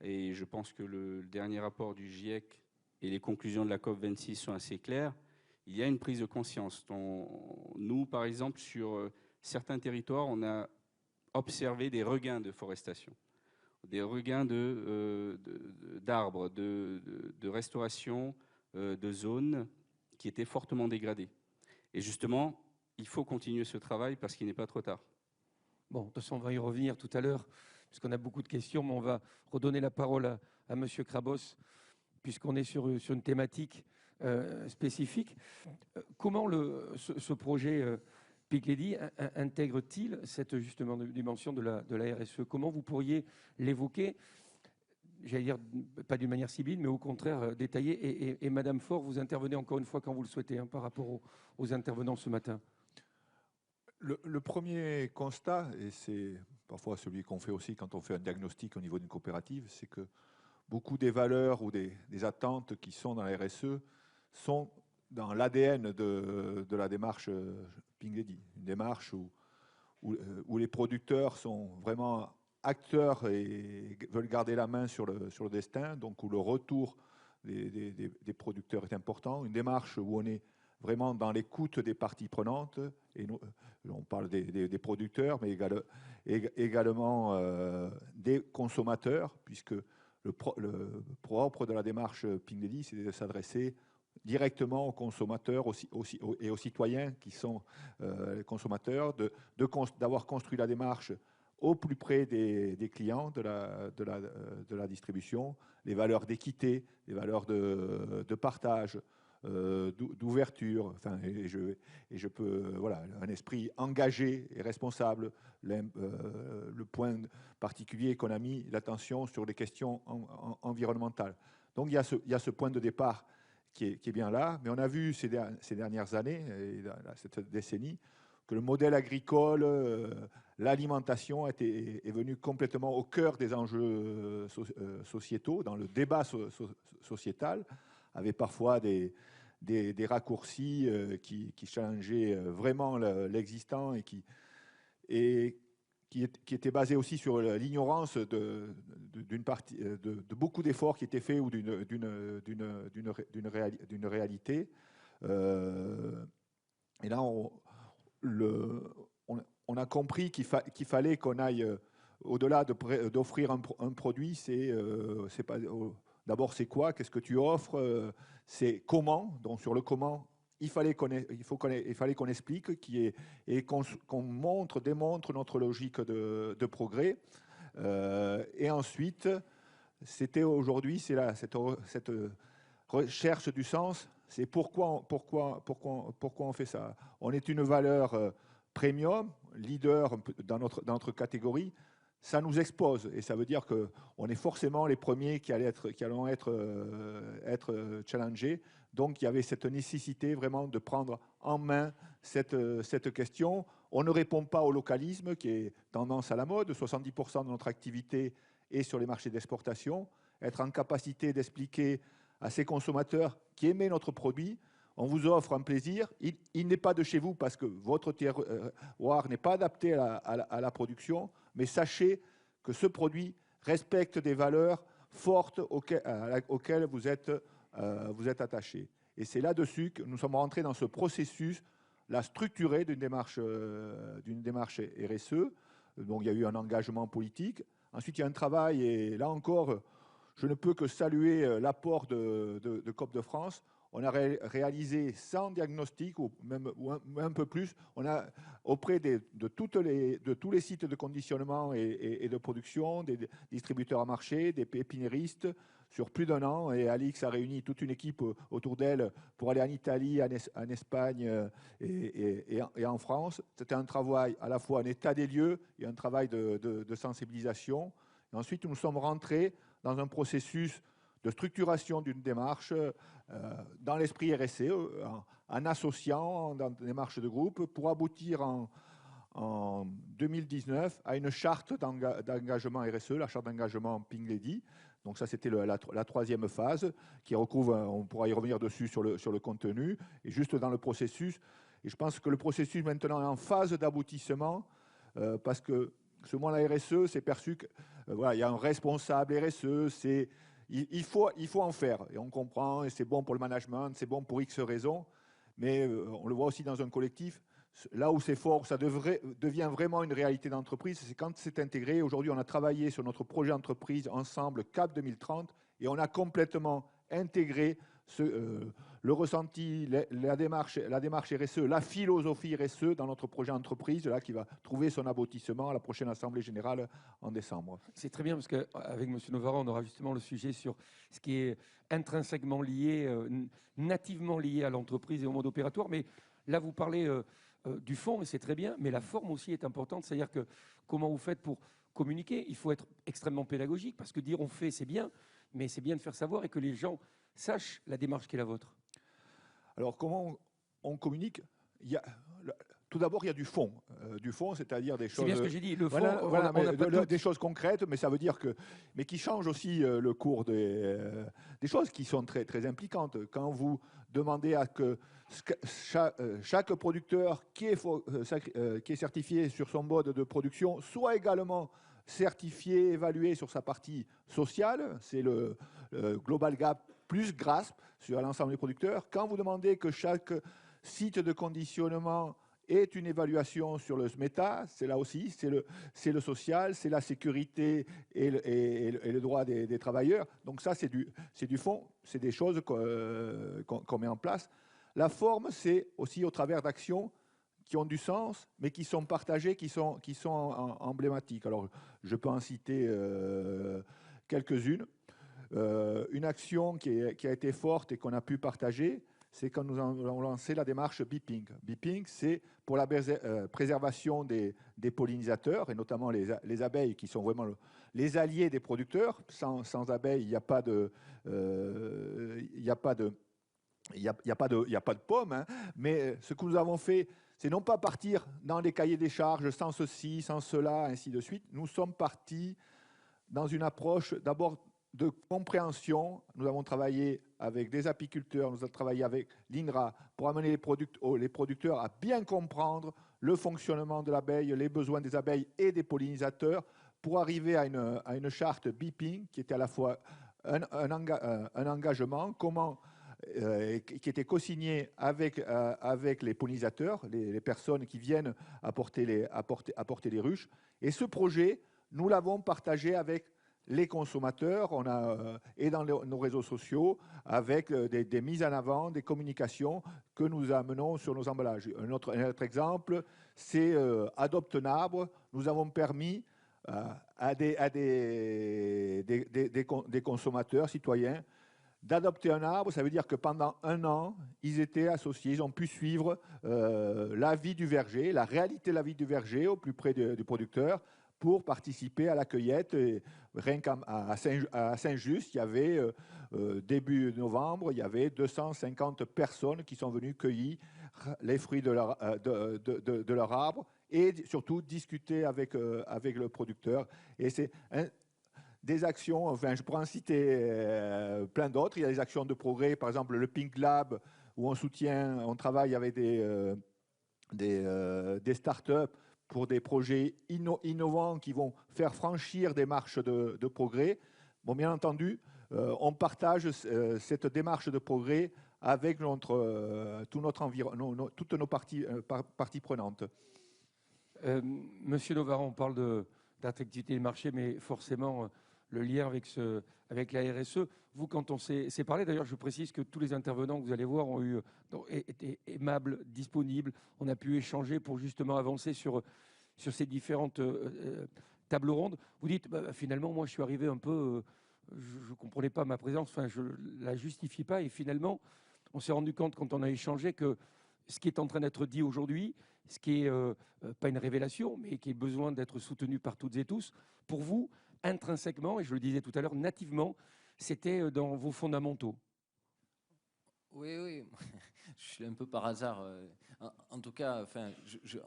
et je pense que le dernier rapport du GIEC et les conclusions de la COP26 sont assez claires, il y a une prise de conscience. Nous, par exemple, sur certains territoires, on a observé des regains de forestation, des regains d'arbres, de restauration de zones qui étaient fortement dégradées. Et justement, il faut continuer ce travail parce qu'il n'est pas trop tard. Bon, de toute façon, on va y revenir tout à l'heure, puisqu'on a beaucoup de questions, mais on va redonner la parole à M. Krabos, puisqu'on est sur une thématique spécifique. Comment ce projet Pink Lady intègre-t-il cette justement dimension de la RSE? Comment vous pourriez l'évoquer? J'allais dire, pas d'une manière civile, mais au contraire détaillée. Et Madame Faure, vous intervenez encore une fois quand vous le souhaitez, hein, par rapport aux intervenants ce matin. Le premier constat, et c'est parfois celui qu'on fait aussi quand on fait un diagnostic au niveau d'une coopérative, c'est que beaucoup des valeurs ou des attentes qui sont dans la RSE sont dans l'ADN de la démarche Pink Lady. Une démarche où les producteurs sont vraiment acteurs et veulent garder la main sur le destin, donc où le retour des producteurs est important. Une démarche où on est vraiment dans l'écoute des parties prenantes, et nous, on parle des producteurs, mais également des consommateurs, puisque le propre de la démarche Pink Lady, c'est de s'adresser directement aux consommateurs et aux citoyens qui sont les consommateurs, d'avoir construit la démarche au plus près des clients de la distribution, les valeurs d'équité, les valeurs de partage, d'ouverture, enfin, et je peux, voilà, un esprit engagé et responsable. Le point particulier qu'on a mis l'attention sur les questions environnementales. Donc il y a ce point de départ qui est bien là, mais on a vu ces dernières années, et cette décennie, que le modèle agricole, l'alimentation est venu complètement au cœur des enjeux sociétaux, dans le débat sociétal, avec parfois des raccourcis qui challengeaient vraiment l'existant et qui était basé aussi sur l'ignorance d'une partie, de beaucoup d'efforts qui étaient faits ou d'une réalité. Et là, on a compris qu'il fallait qu'on aille au-delà d'offrir un produit. C'est pas d'abord c'est quoi, qu'est-ce que tu offres, c'est comment. Donc sur le comment, il fallait qu'on explique et qu'on démontre notre logique de progrès. Et ensuite, aujourd'hui, c'est cette recherche du sens. C'est pourquoi on fait ça. On est une valeur premium, leader dans notre catégorie. Ça nous expose et ça veut dire qu'on est forcément les premiers qui allons être challengés. Donc il y avait cette nécessité vraiment de prendre en main cette question. On ne répond pas au localisme qui est tendance à la mode. 70% de notre activité est sur les marchés d'exportation. Être en capacité d'expliquer à ces consommateurs qui aimaient notre produit, on vous offre un plaisir, il n'est pas de chez vous parce que votre terroir n'est pas adapté à la production, mais sachez que ce produit respecte des valeurs fortes auxquelles vous êtes attachés. Et c'est là-dessus que nous sommes rentrés dans ce processus, la structuré d'une démarche RSE. Donc il y a eu un engagement politique. Ensuite, il y a un travail, et là encore, je ne peux que saluer l'apport de COP de France. On a réalisé 100 diagnostics, ou un peu plus, auprès de tous les sites de conditionnement et de production, des distributeurs à marché, des pépiniéristes, sur plus d'1 an. Et Alix a réuni toute une équipe autour d'elle pour aller en Italie, en Espagne et en France. C'était un travail à la fois un état des lieux et un travail de sensibilisation. Et ensuite, nous sommes rentrés dans un processus de structuration d'une démarche dans l'esprit RSE, en associant dans des démarches de groupe pour aboutir en 2019 à une charte d'engagement RSE, la charte d'engagement Pink Lady. Donc ça, c'était la troisième phase qui recouvre, on pourra y revenir dessus sur le contenu, et juste dans le processus. Et je pense que le processus maintenant est en phase d'aboutissement parce que ce mot la RSE, c'est perçu que voilà, il y a un responsable RSE, il faut en faire, et on comprend, et c'est bon pour le management, c'est bon pour X raisons, mais on le voit aussi dans un collectif, là où c'est fort, ça devient vraiment une réalité d'entreprise, c'est quand c'est intégré. Aujourd'hui, on a travaillé sur notre projet d'entreprise ensemble, CAP 2030, et on a complètement intégré le ressenti, la démarche RSE, la philosophie RSE dans notre projet d'entreprise, là, qui va trouver son aboutissement à la prochaine Assemblée générale en décembre. C'est très bien parce qu'avec M. Novara, on aura justement le sujet sur ce qui est intrinsèquement lié, nativement lié à l'entreprise et au mode opératoire. Mais là, vous parlez du fond, et c'est très bien, mais la forme aussi est importante. C'est-à-dire que comment vous faites pour communiquer? Il faut être extrêmement pédagogique parce que dire on fait, c'est bien, mais c'est bien de faire savoir et que les gens sachent la démarche qui est la vôtre. Alors, comment on communique? Tout d'abord, il y a du fond. Du fond, c'est-à-dire des choses... C'est bien ce que j'ai dit. Le fond, des choses concrètes, mais ça veut dire mais qui changent aussi le cours des choses qui sont très, très impliquantes. Quand vous demandez à que chaque producteur qui est certifié sur son mode de production soit également certifié, évalué sur sa partie sociale, c'est le Global Gap plus GRASP sur l'ensemble des producteurs. Quand vous demandez que chaque site de conditionnement ait une évaluation sur le SMETA, c'est là aussi, c'est le social, c'est la sécurité et le droit des travailleurs. Donc ça, c'est du fond, c'est des choses qu'on met en place. La forme, c'est aussi au travers d'actions qui ont du sens, mais qui sont partagées, qui sont emblématiques. Alors, je peux en citer quelques-unes. Une action qui a été forte et qu'on a pu partager, c'est quand nous avons lancé la démarche Beeping. Beeping, c'est pour la préservation des pollinisateurs, et notamment les abeilles, qui sont vraiment les alliés des producteurs. Sans abeilles, il n'y a pas de... il n'y a pas de pommes, hein. Mais ce que nous avons fait, c'est non pas partir dans les cahiers des charges sans ceci, sans cela, ainsi de suite. Nous sommes partis dans une approche d'abord de compréhension. Nous avons travaillé avec des apiculteurs, nous avons travaillé avec l'INRA pour amener les producteurs à bien comprendre le fonctionnement de l'abeille, les besoins des abeilles et des pollinisateurs, pour arriver à une charte Beeping qui était à la fois un engagement, qui était co-signé avec les pollinisateurs, les personnes qui viennent apporter les ruches. Et ce projet, nous l'avons partagé avec les consommateurs, et dans nos réseaux sociaux, avec des mises en avant, des communications que nous amenons sur nos emballages. Un autre exemple, c'est Adopte un arbre. Nous avons permis à des consommateurs, citoyens, d'adopter un arbre. Ça veut dire que pendant 1 an, ils étaient associés, ils ont pu suivre la vie du verger, la réalité de la vie du verger au plus près du producteur, pour participer à la cueillette. Et rien qu'à Saint-Just, il y avait, début novembre, il y avait 250 personnes qui sont venues cueillir les fruits de leur arbre et surtout discuter avec le producteur. Et c'est des actions, enfin je pourrais en citer plein d'autres. Il y a des actions de progrès, par exemple le Pink Lab, où on travaille avec des startups pour des projets innovants qui vont faire franchir des marches de progrès. Bon, bien entendu, on partage cette démarche de progrès avec tout notre environnement, toutes nos parties prenantes. Monsieur Novaron, on parle d'attractivité du marché, mais forcément, le lien avec la RSE. Vous, quand on s'est parlé, d'ailleurs, je précise que tous les intervenants que vous allez voir ont été aimables, disponibles. On a pu échanger pour justement avancer sur ces différentes tables rondes. Vous dites, finalement, moi, je suis arrivé un peu, je ne comprenais pas ma présence, enfin, je ne la justifie pas. Et finalement, on s'est rendu compte, quand on a échangé, que ce qui est en train d'être dit aujourd'hui, ce qui n'est pas une révélation, mais qui a besoin d'être soutenu par toutes et tous, pour vous, intrinsèquement, et je le disais tout à l'heure, nativement, c'était dans vos fondamentaux. Oui, je suis un peu par hasard. En tout cas, enfin,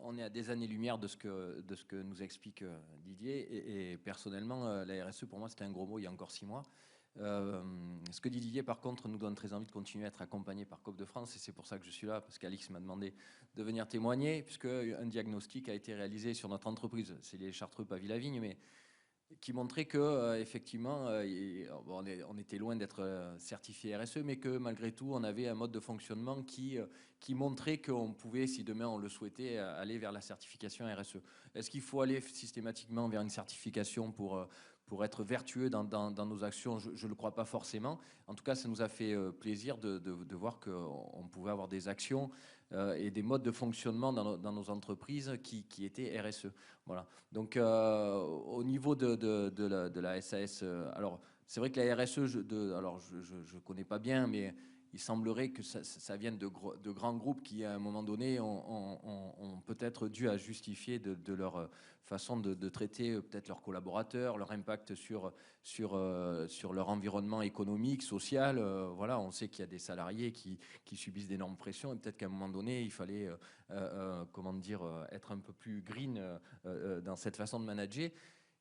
on est à des années-lumière de ce que nous explique Didier. Et personnellement, la RSE, pour moi, c'était un gros mot il y a encore 6 mois. Ce que dit Didier, par contre, nous donne très envie de continuer à être accompagné par COP de France. Et c'est pour ça que je suis là, parce qu'Alix m'a demandé de venir témoigner, puisque un diagnostic a été réalisé sur notre entreprise. C'est les Chartreux Pavie-Lavigne, mais qui montrait que effectivement, on était loin d'être certifié RSE, mais que malgré tout, on avait un mode de fonctionnement qui montrait qu'on pouvait, si demain on le souhaitait, aller vers la certification RSE. Est-ce qu'il faut aller systématiquement vers une certification pour être vertueux dans nos actions? Je ne le crois pas forcément. En tout cas, ça nous a fait plaisir de voir qu'on pouvait avoir des actions et des modes de fonctionnement dans nos entreprises qui étaient RSE. Voilà. Donc, au niveau de la SAS, alors c'est vrai que la RSE, je ne connais pas bien, mais il semblerait que ça vienne de grands groupes qui, à un moment donné, ont peut-être dû à justifier de leur façon de traiter peut-être leurs collaborateurs, leur impact sur leur environnement économique, social. Voilà, on sait qu'il y a des salariés qui subissent d'énormes pressions et peut-être qu'à un moment donné, il fallait être un peu plus green dans cette façon de manager.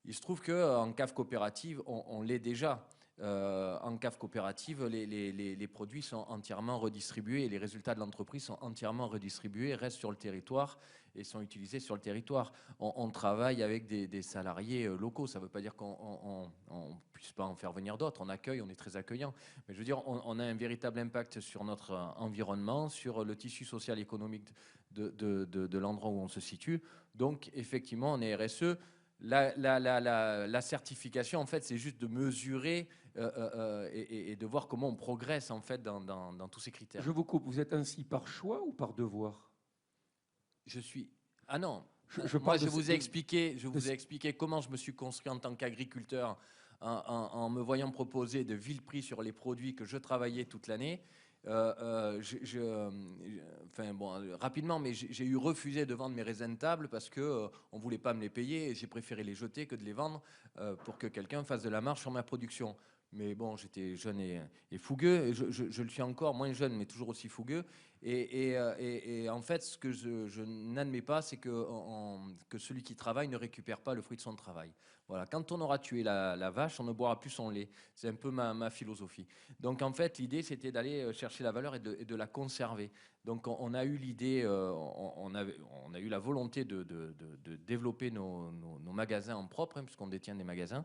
Il se trouve qu'en CAF coopérative, on l'est déjà. En CAF coopérative, les produits sont entièrement redistribués et les résultats de l'entreprise sont entièrement redistribués, restent sur le territoire et sont utilisés sur le territoire. On travaille avec des salariés locaux. Ça ne veut pas dire qu'on ne puisse pas en faire venir d'autres. On accueille, on est très accueillant. Mais je veux dire, on a un véritable impact sur notre environnement, sur le tissu social et économique de l'endroit où on se situe. Donc, effectivement, on est RSE. La certification, en fait, c'est juste de mesurer et de voir comment on progresse, en fait, dans tous ces critères. Je vous coupe. Vous êtes ainsi par choix ou par devoir? Je suis... Ah non, je vous ai expliqué comment je me suis construit en tant qu'agriculteur en me voyant proposer de vil prix sur les produits que je travaillais toute l'année. Enfin, bon, rapidement, mais j'ai eu refusé de vendre mes raisins de table parce qu'on ne voulait pas me les payer et j'ai préféré les jeter que de les vendre pour que quelqu'un fasse de la marge sur ma production. Mais bon, j'étais jeune et fougueux, et je le suis encore, moins jeune, mais toujours aussi fougueux. Et en fait, ce que je n'admets pas, c'est que celui qui travaille ne récupère pas le fruit de son travail. Voilà. Quand on aura tué la vache, on ne boira plus son lait. C'est un peu ma philosophie. Donc en fait, l'idée, c'était d'aller chercher la valeur et de la conserver. Donc on a eu l'idée, on a eu la volonté de développer nos magasins en propre, hein, puisqu'on détient des magasins.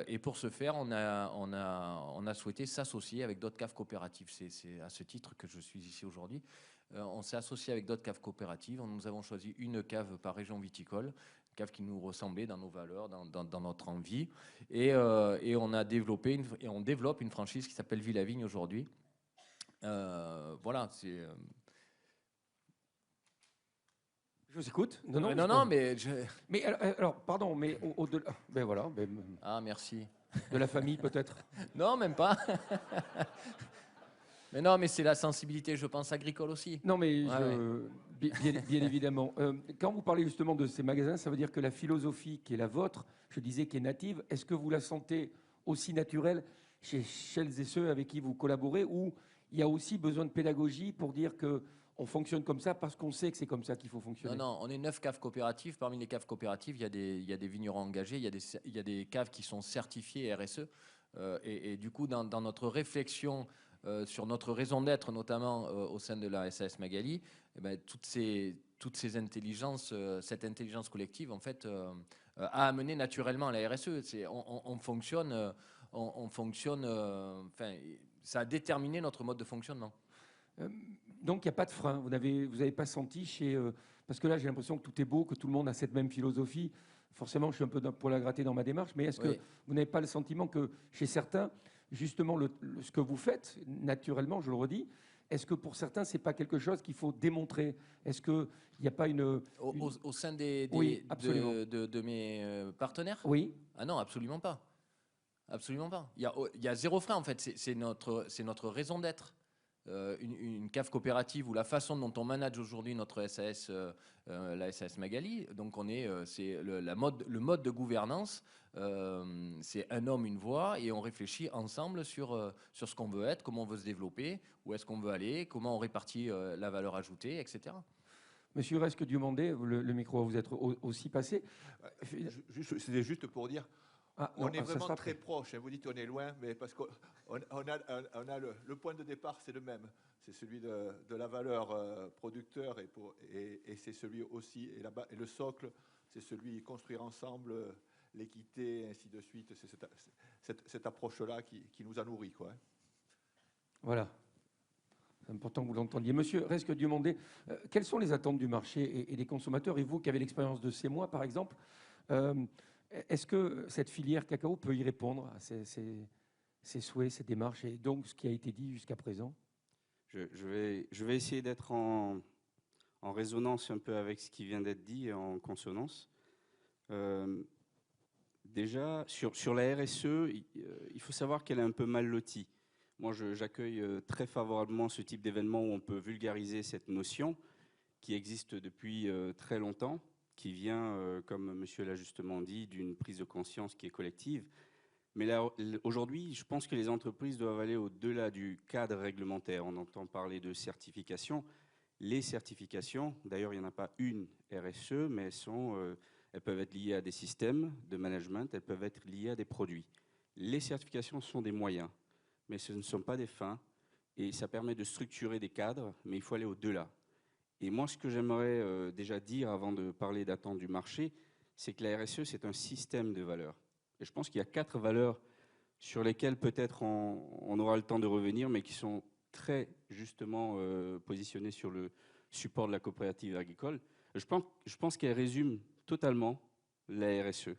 Et pour ce faire, on a souhaité s'associer avec d'autres caves coopératives. C'est à ce titre que je suis ici aujourd'hui. On s'est associé avec d'autres caves coopératives. Nous avons choisi une cave par région viticole, une cave qui nous ressemblait dans nos valeurs, dans notre envie. Et on a développé et on développe une franchise qui s'appelle Villavigne aujourd'hui. Voilà, c'est... Je vous écoute. Non, mais... Mais alors, pardon, mais au-delà... Ben voilà. Ah, merci. De la famille, peut-être. Non, même pas. Mais non, mais c'est la sensibilité, je pense, agricole aussi. Non, mais bien évidemment. Quand vous parlez justement de ces magasins, ça veut dire que la philosophie qui est la vôtre, je disais, qui est native, est-ce que vous la sentez aussi naturelle chez celles et ceux avec qui vous collaborez, ou il y a aussi besoin de pédagogie pour dire qu'on fonctionne comme ça parce qu'on sait que c'est comme ça qu'il faut fonctionner? Non, on est 9 caves coopératives. Parmi les caves coopératives, il y a des vignerons engagés, il y a des caves qui sont certifiées RSE. Et du coup, dans notre réflexion sur notre raison d'être, notamment au sein de la SAS Magali, eh ben, toutes ces intelligences, cette intelligence collective, en fait, a amené naturellement à la RSE. On fonctionne, enfin, ça a déterminé notre mode de fonctionnement. Donc, il n'y a pas de frein. Vous n'avez pas senti chez... parce que là, j'ai l'impression que tout est beau, que tout le monde a cette même philosophie. Forcément, je suis un peu pour la gratter dans ma démarche, mais est-ce que vous n'avez pas le sentiment que chez certains, justement, ce que vous faites, naturellement, je le redis, est-ce que pour certains, ce n'est pas quelque chose qu'il faut démontrer? Est-ce qu'il n'y a pas une... Au sein de mes partenaires? Oui. Ah non, absolument pas. Absolument pas. Il y a zéro frein, en fait. C'est notre raison d'être. Une cave coopérative ou la façon dont on manage aujourd'hui notre SAS, la SAS Magali. Donc c'est le mode de gouvernance. C'est un homme, une voix, et on réfléchit ensemble sur ce qu'on veut être, comment on veut se développer, où est-ce qu'on veut aller, comment on répartit la valeur ajoutée, etc. Monsieur Resque-Diomandé, le micro va vous être aussi passé. C'était juste pour dire. On est vraiment très proche. proche. Vous dites on est loin, mais parce qu'on a le point de départ, c'est le même. C'est celui de la valeur producteur et c'est celui aussi, et le socle, c'est celui construire ensemble l'équité, ainsi de suite. C'est cette approche-là qui nous a nourris, quoi. Voilà. C'est important que vous l'entendiez. Monsieur Resque-Diomandé, quelles sont les attentes du marché et des consommateurs? Et vous qui avez l'expérience de ces mois, par exemple, est-ce que cette filière cacao peut y répondre à ces souhaits, ces démarches et donc ce qui a été dit jusqu'à présent? Je vais essayer d'être en résonance un peu avec ce qui vient d'être dit, en consonance. Déjà, sur la RSE, il faut savoir qu'elle est un peu mal lotie. Moi, j'accueille très favorablement ce type d'événement où on peut vulgariser cette notion qui existe depuis très longtemps, qui vient, comme monsieur l'a justement dit, d'une prise de conscience qui est collective. Mais là, aujourd'hui, je pense que les entreprises doivent aller au-delà du cadre réglementaire. On entend parler de certification. Les certifications, d'ailleurs, il n'y en a pas une RSE, mais elles peuvent être liées à des systèmes de management, elles peuvent être liées à des produits. Les certifications sont des moyens, mais ce ne sont pas des fins. Et ça permet de structurer des cadres, mais il faut aller au-delà. Et moi, ce que j'aimerais déjà dire avant de parler d'attente du marché, c'est que la RSE, c'est un système de valeurs. Et je pense qu'il y a 4 valeurs sur lesquelles peut-être on aura le temps de revenir, mais qui sont très justement positionnées sur le support de la coopérative agricole. Je pense qu'elles résument totalement la RSE.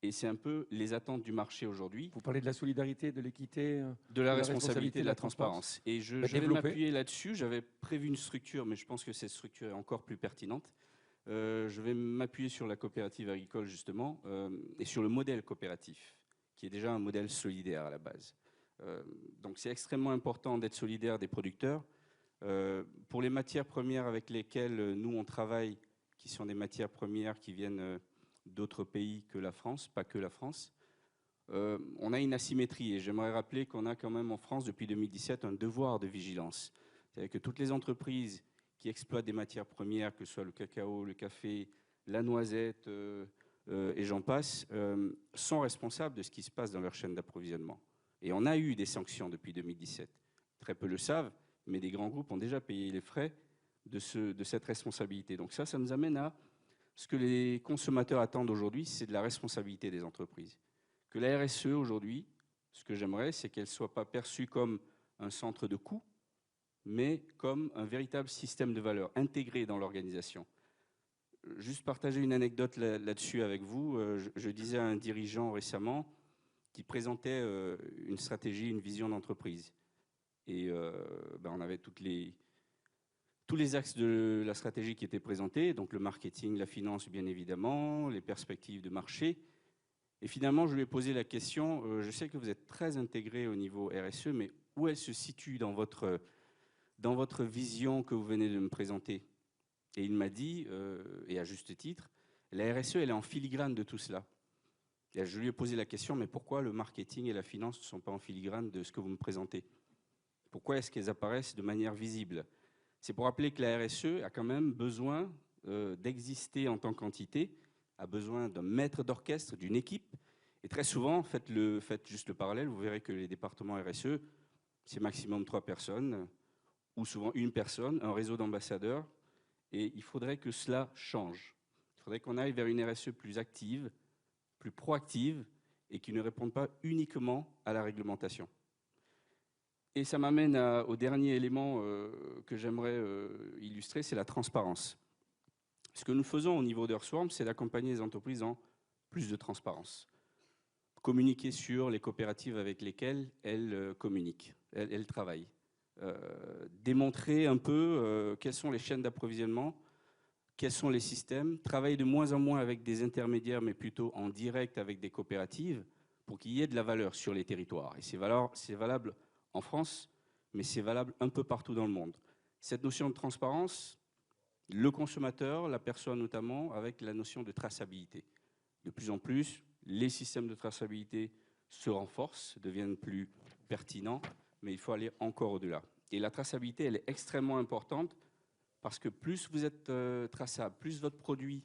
Et c'est un peu les attentes du marché aujourd'hui. Vous parlez de la solidarité, de l'équité, de la responsabilité, de la transparence. Et je vais m'appuyer là-dessus. J'avais prévu une structure, mais je pense que cette structure est encore plus pertinente. Je vais m'appuyer sur la coopérative agricole, justement, et sur le modèle coopératif, qui est déjà un modèle solidaire à la base. Donc c'est extrêmement important d'être solidaire des producteurs. Pour les matières premières avec lesquelles nous on travaille, qui sont des matières premières qui viennent d'autres pays que la France, pas que la France, on a une asymétrie. Et j'aimerais rappeler qu'on a quand même en France, depuis 2017, un devoir de vigilance. C'est-à-dire que toutes les entreprises qui exploitent des matières premières, que ce soit le cacao, le café, la noisette, et j'en passe, sont responsables de ce qui se passe dans leur chaîne d'approvisionnement. Et on a eu des sanctions depuis 2017. Très peu le savent, mais des grands groupes ont déjà payé les frais de cette responsabilité. Donc ça nous amène à ce que les consommateurs attendent aujourd'hui, c'est de la responsabilité des entreprises. Que la RSE aujourd'hui, ce que j'aimerais, c'est qu'elle ne soit pas perçue comme un centre de coût, mais comme un véritable système de valeur intégré dans l'organisation. Juste partager une anecdote là-dessus avec vous. Je disais à un dirigeant récemment qui présentait une stratégie, une vision d'entreprise. Et on avait tous les axes de la stratégie qui étaient présentés, donc le marketing, la finance bien évidemment, les perspectives de marché. Et finalement, je lui ai posé la question, je sais que vous êtes très intégré au niveau RSE, mais où elle se situe dans votre vision que vous venez de me présenter? Et il m'a dit, et à juste titre, la RSE, elle est en filigrane de tout cela. Et je lui ai posé la question, mais pourquoi le marketing et la finance ne sont pas en filigrane de ce que vous me présentez? Pourquoi est-ce qu'elles apparaissent de manière visible? C'est pour rappeler que la RSE a quand même besoin d'exister en tant qu'entité, a besoin d'un maître d'orchestre, d'une équipe. Et très souvent, faites juste le parallèle, vous verrez que les départements RSE, c'est maximum 3 personnes, ou souvent une personne, un réseau d'ambassadeurs. Et il faudrait que cela change. Il faudrait qu'on aille vers une RSE plus active, plus proactive, et qui ne réponde pas uniquement à la réglementation. Et ça m'amène au dernier élément que j'aimerais illustrer, c'est la transparence. Ce que nous faisons au niveau d'Earthworm, c'est d'accompagner les entreprises en plus de transparence. Communiquer sur les coopératives avec lesquelles elles communiquent, elles travaillent. Démontrer un peu quelles sont les chaînes d'approvisionnement, quels sont les systèmes, travailler de moins en moins avec des intermédiaires, mais plutôt en direct avec des coopératives, pour qu'il y ait de la valeur sur les territoires. Et c'est valable en France, mais c'est valable un peu partout dans le monde. Cette notion de transparence, le consommateur l'aperçoit notamment avec la notion de traçabilité. De plus en plus, les systèmes de traçabilité se renforcent, deviennent plus pertinents, mais il faut aller encore au-delà. Et la traçabilité, elle est extrêmement importante parce que plus vous êtes traçable, plus votre produit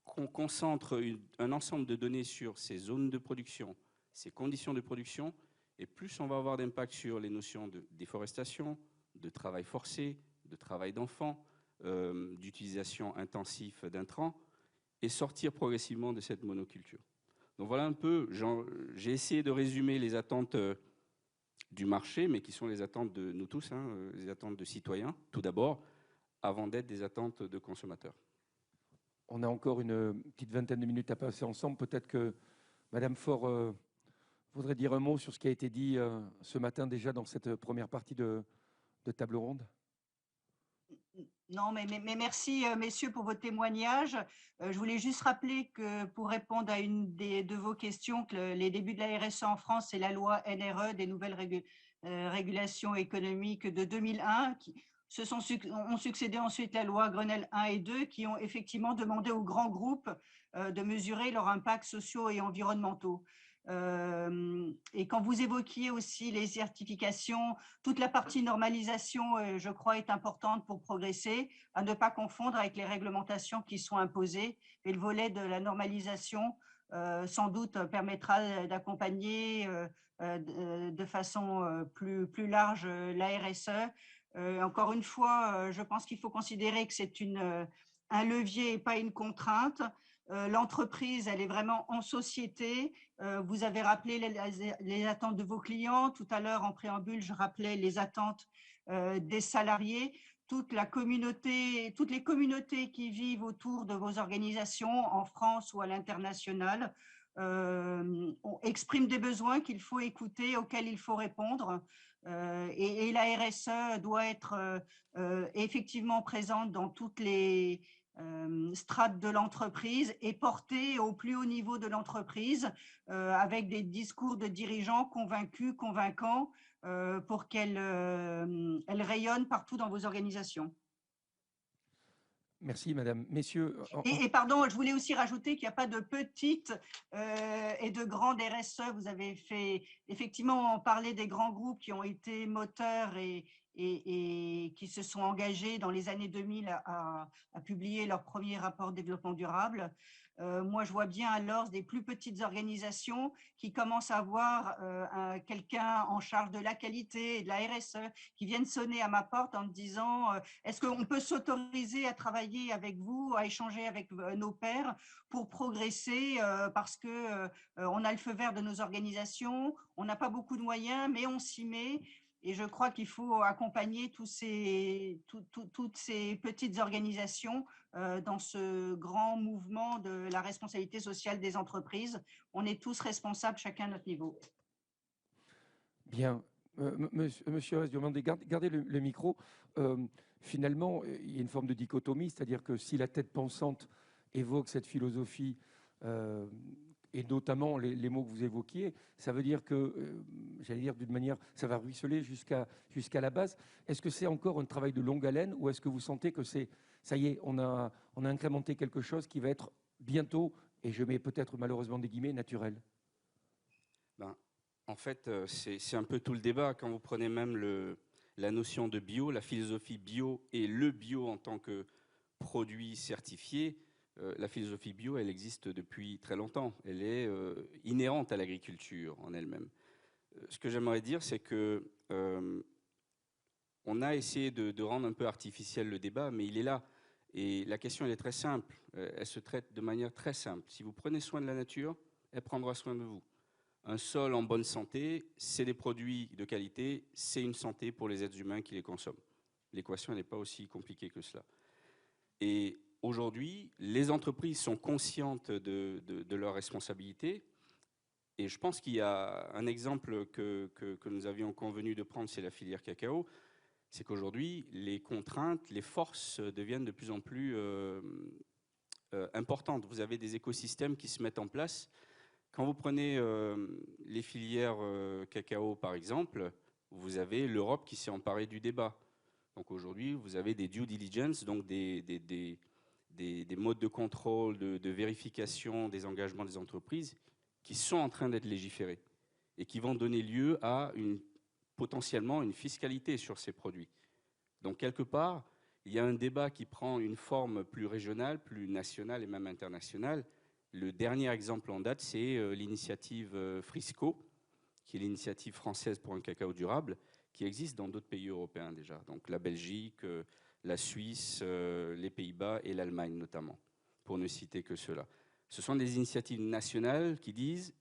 concentre un ensemble de données sur ses zones de production, ses conditions de production, et plus on va avoir d'impact sur les notions de déforestation, de travail forcé, de travail d'enfants, d'utilisation intensive d'intrants, et sortir progressivement de cette monoculture. Donc voilà un peu, j'ai essayé de résumer les attentes du marché, mais qui sont les attentes de nous tous, les attentes de citoyens, tout d'abord, avant d'être des attentes de consommateurs. On a encore une petite vingtaine de minutes à passer ensemble. Peut-être que Madame Faure voudrait dire un mot sur ce qui a été dit ce matin déjà dans cette première partie de table ronde. Non, mais merci, messieurs, pour votre témoignage. Je voulais juste rappeler que pour répondre à une de vos questions, que les débuts de la RSE en France, c'est la loi NRE, des nouvelles régulations économiques de 2001, qui ont succédé ensuite la loi Grenelle 1 et 2, qui ont effectivement demandé aux grands groupes de mesurer leurs impacts sociaux et environnementaux. Et quand vous évoquiez aussi les certifications, toute la partie normalisation, je crois, est importante pour progresser, à ne pas confondre avec les réglementations qui sont imposées. Et le volet de la normalisation, sans doute, permettra d'accompagner de façon plus large la RSE. Encore une fois, je pense qu'il faut considérer que c'est un levier et pas une contrainte. L'entreprise, elle est vraiment en société. Vous avez rappelé les attentes de vos clients. Tout à l'heure, en préambule, je rappelais les attentes des salariés. Toutes les communautés qui vivent autour de vos organisations, en France ou à l'international, expriment des besoins qu'il faut écouter, auxquels il faut répondre. Et la RSE doit être effectivement présente dans toutes les strates de l'entreprise et portée au plus haut niveau de l'entreprise avec des discours de dirigeants convaincus, convaincants pour qu'elle rayonne partout dans vos organisations. Merci, madame. Messieurs. Et pardon, je voulais aussi rajouter qu'il n'y a pas de petites et de grandes RSE. Vous avez fait effectivement parler des grands groupes qui ont été moteurs et qui se sont engagés dans les années 2000 à publier leur premier rapport de développement durable. Moi, je vois bien alors des plus petites organisations qui commencent à avoir quelqu'un en charge de la qualité et de la RSE qui viennent sonner à ma porte en me disant est-ce qu'on peut s'autoriser à travailler avec vous, à échanger avec nos pairs pour progresser parce que on a le feu vert de nos organisations, on n'a pas beaucoup de moyens, mais on s'y met. Et je crois qu'il faut accompagner toutes ces petites organisations dans ce grand mouvement de la responsabilité sociale des entreprises. On est tous responsables, chacun à notre niveau. Bien. Monsieur Rez-Diomandé, gardez le micro. Finalement, il y a une forme de dichotomie, c'est-à-dire que si la tête pensante évoque cette philosophie, et notamment les mots que vous évoquiez, ça veut dire que, j'allais dire d'une manière, ça va ruisseler jusqu'à la base. Est-ce que c'est encore un travail de longue haleine ou est-ce que vous sentez que ça y est, on a incrémenté quelque chose qui va être bientôt, et je mets peut-être malheureusement des guillemets, naturel? En fait, c'est un peu tout le débat. Quand vous prenez même la notion de bio, la philosophie bio et le bio en tant que produit certifié, la philosophie bio, elle existe depuis très longtemps. Elle est inhérente à l'agriculture en elle-même. Ce que j'aimerais dire, c'est que on a essayé de rendre un peu artificiel le débat, mais il est là. Et la question, elle est très simple. Elle se traite de manière très simple. Si vous prenez soin de la nature, elle prendra soin de vous. Un sol en bonne santé, c'est des produits de qualité, c'est une santé pour les êtres humains qui les consomment. L'équation n'est pas aussi compliquée que cela. Et aujourd'hui, les entreprises sont conscientes de leurs responsabilités. Et je pense qu'il y a un exemple que nous avions convenu de prendre, c'est la filière cacao. C'est qu'aujourd'hui, les contraintes, les forces deviennent de plus en plus importantes. Vous avez des écosystèmes qui se mettent en place. Quand vous prenez les filières cacao, par exemple, vous avez l'Europe qui s'est emparée du débat. Donc aujourd'hui, vous avez des due diligence, donc des modes de contrôle, de vérification des engagements des entreprises qui sont en train d'être légiférés et qui vont donner lieu à potentiellement une fiscalité sur ces produits. Donc quelque part, il y a un débat qui prend une forme plus régionale, plus nationale et même internationale. Le dernier exemple en date, c'est l'initiative Frisco, qui est l'initiative française pour un cacao durable, qui existe dans d'autres pays européens déjà. Donc la Belgique, la Suisse, les Pays-Bas et l'Allemagne notamment, pour ne citer que ceux-là. Ce sont des initiatives nationales qui disent,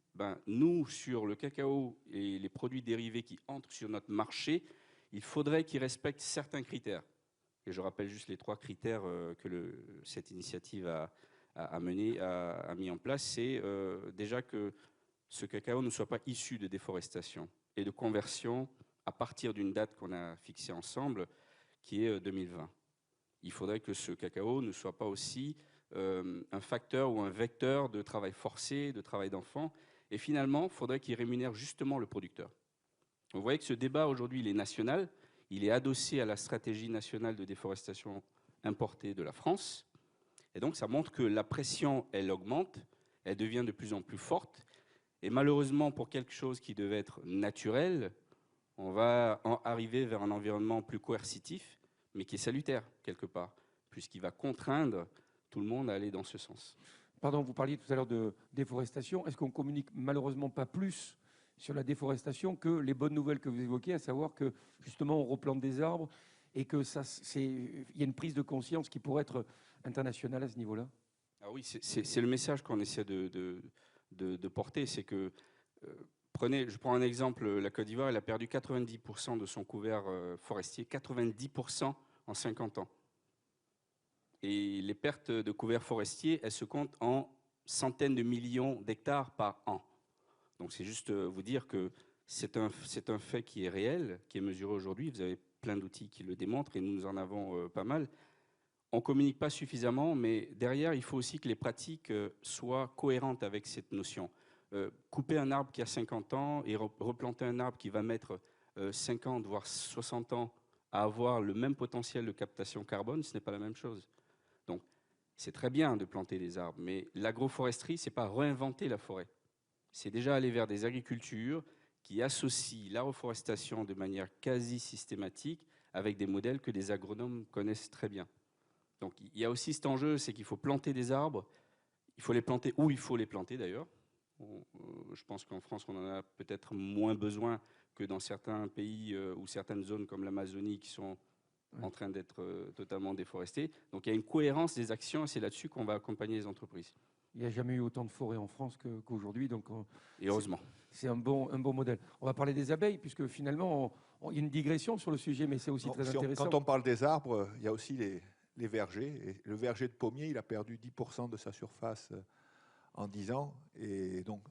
nous, sur le cacao et les produits dérivés qui entrent sur notre marché, il faudrait qu'ils respectent certains critères. Et je rappelle juste les 3 critères que cette initiative a mis en place. C'est déjà que ce cacao ne soit pas issu de déforestation et de conversion à partir d'une date qu'on a fixée ensemble, qui est 2020. Il faudrait que ce cacao ne soit pas aussi un facteur ou un vecteur de travail forcé, de travail d'enfant. Et finalement, il faudrait qu'il rémunère justement le producteur. Vous voyez que ce débat aujourd'hui, il est national. Il est adossé à la stratégie nationale de déforestation importée de la France. Et donc, ça montre que la pression, elle augmente, elle devient de plus en plus forte. Et malheureusement, pour quelque chose qui devait être naturel, on va arriver vers un environnement plus coercitif, mais qui est salutaire, quelque part, puisqu'il va contraindre tout le monde à aller dans ce sens. Pardon, vous parliez tout à l'heure de déforestation. Est-ce qu'on communique malheureusement pas plus sur la déforestation que les bonnes nouvelles que vous évoquez, à savoir que justement on replante des arbres et que il y a une prise de conscience qui pourrait être internationale à ce niveau-là? Ah oui, c'est le message qu'on essaie de porter, c'est que je prends un exemple, la Côte d'Ivoire, elle a perdu 90% de son couvert forestier, 90% en 50 ans. Et les pertes de couverts forestiers, elles se comptent en centaines de millions d'hectares par an. Donc c'est juste vous dire que c'est un fait qui est réel, qui est mesuré aujourd'hui. Vous avez plein d'outils qui le démontrent et nous en avons pas mal. on ne communique pas suffisamment, mais derrière, il faut aussi que les pratiques soient cohérentes avec cette notion. Couper un arbre qui a 50 ans et replanter un arbre qui va mettre 50, voire 60 ans à avoir le même potentiel de captation carbone, ce n'est pas la même chose. Donc, c'est très bien de planter des arbres, mais l'agroforesterie, ce n'est pas réinventer la forêt. C'est déjà aller vers des agricultures qui associent la reforestation de manière quasi systématique avec des modèles que les agronomes connaissent très bien. Donc il y a aussi cet enjeu, c'est qu'il faut planter des arbres, il faut les planter où il faut les planter d'ailleurs. Je pense qu'en France, on en a peut-être moins besoin que dans certains pays ou certaines zones comme l'Amazonie qui sont en train d'être totalement déforestées. Donc il y a une cohérence des actions et c'est là-dessus qu'on va accompagner les entreprises. Il n'y a jamais eu autant de forêts en France qu'aujourd'hui, donc et heureusement. C'est un bon modèle. On va parler des abeilles, puisque finalement, il y a une digression sur le sujet, mais c'est aussi très intéressant. Quand on parle des arbres, il y a aussi les vergers. Et le verger de pommier, il a perdu 10% de sa surface en 10 ans. Et donc,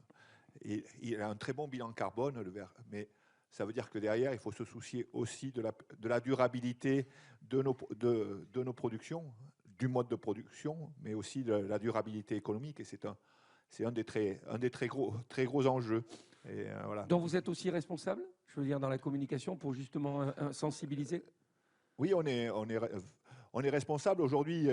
il a un très bon bilan carbone, mais ça veut dire que derrière, il faut se soucier aussi de la durabilité de nos productions, du mode de production, mais aussi de la durabilité économique. Et c'est un des très gros enjeux. Et, voilà. Donc vous êtes aussi responsable, je veux dire, dans la communication pour justement sensibiliser? Oui, on est responsable. Aujourd'hui,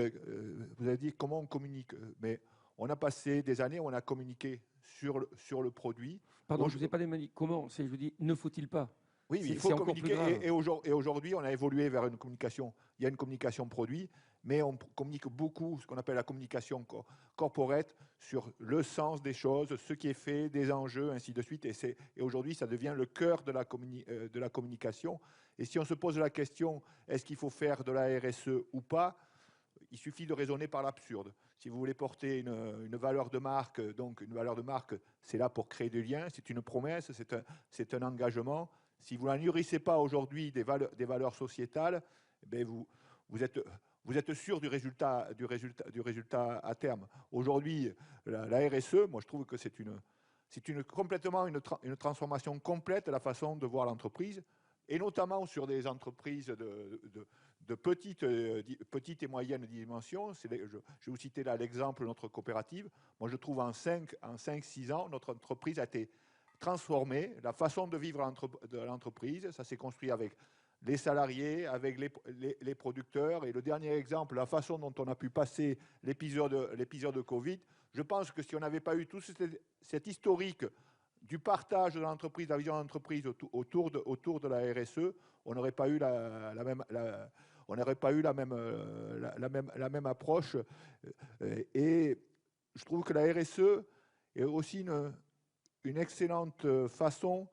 vous avez dit comment on communique, mais on a passé des années, on a communiqué sur le produit. Pardon, je ne vous ai pas demandé comment, je vous dis, ne faut-il pas? Oui, il faut communiquer. Et aujourd'hui, on a évolué vers une communication. Il y a une communication produit, mais on communique beaucoup, ce qu'on appelle la communication corporate, sur le sens des choses, ce qui est fait, des enjeux, ainsi de suite. Et aujourd'hui, ça devient le cœur de la communication. Et si on se pose la question, est-ce qu'il faut faire de la RSE ou pas, il suffit de raisonner par l'absurde. Si vous voulez porter une valeur de marque, donc une valeur de marque, c'est là pour créer des liens, c'est une promesse, c'est un engagement. Si vous ne nourrissez pas aujourd'hui des valeurs sociétales, eh vous êtes sûr du résultat à terme. Aujourd'hui, la RSE, moi je trouve que c'est complètement une transformation complète de la façon de voir l'entreprise, et notamment sur des entreprises de petite et moyenne dimension. Je vais vous citer là l'exemple de notre coopérative. Moi je trouve en 5-6 ans, notre entreprise a été transformer la façon de vivre de l'entreprise. Ça s'est construit avec les salariés, avec les producteurs. Et le dernier exemple, la façon dont on a pu passer l'épisode Covid. Je pense que si on n'avait pas eu tout cet historique du partage de l'entreprise, de la vision de l'entreprise autour de la RSE, on n'aurait pas eu la même approche. Et je trouve que la RSE est aussi une excellente façon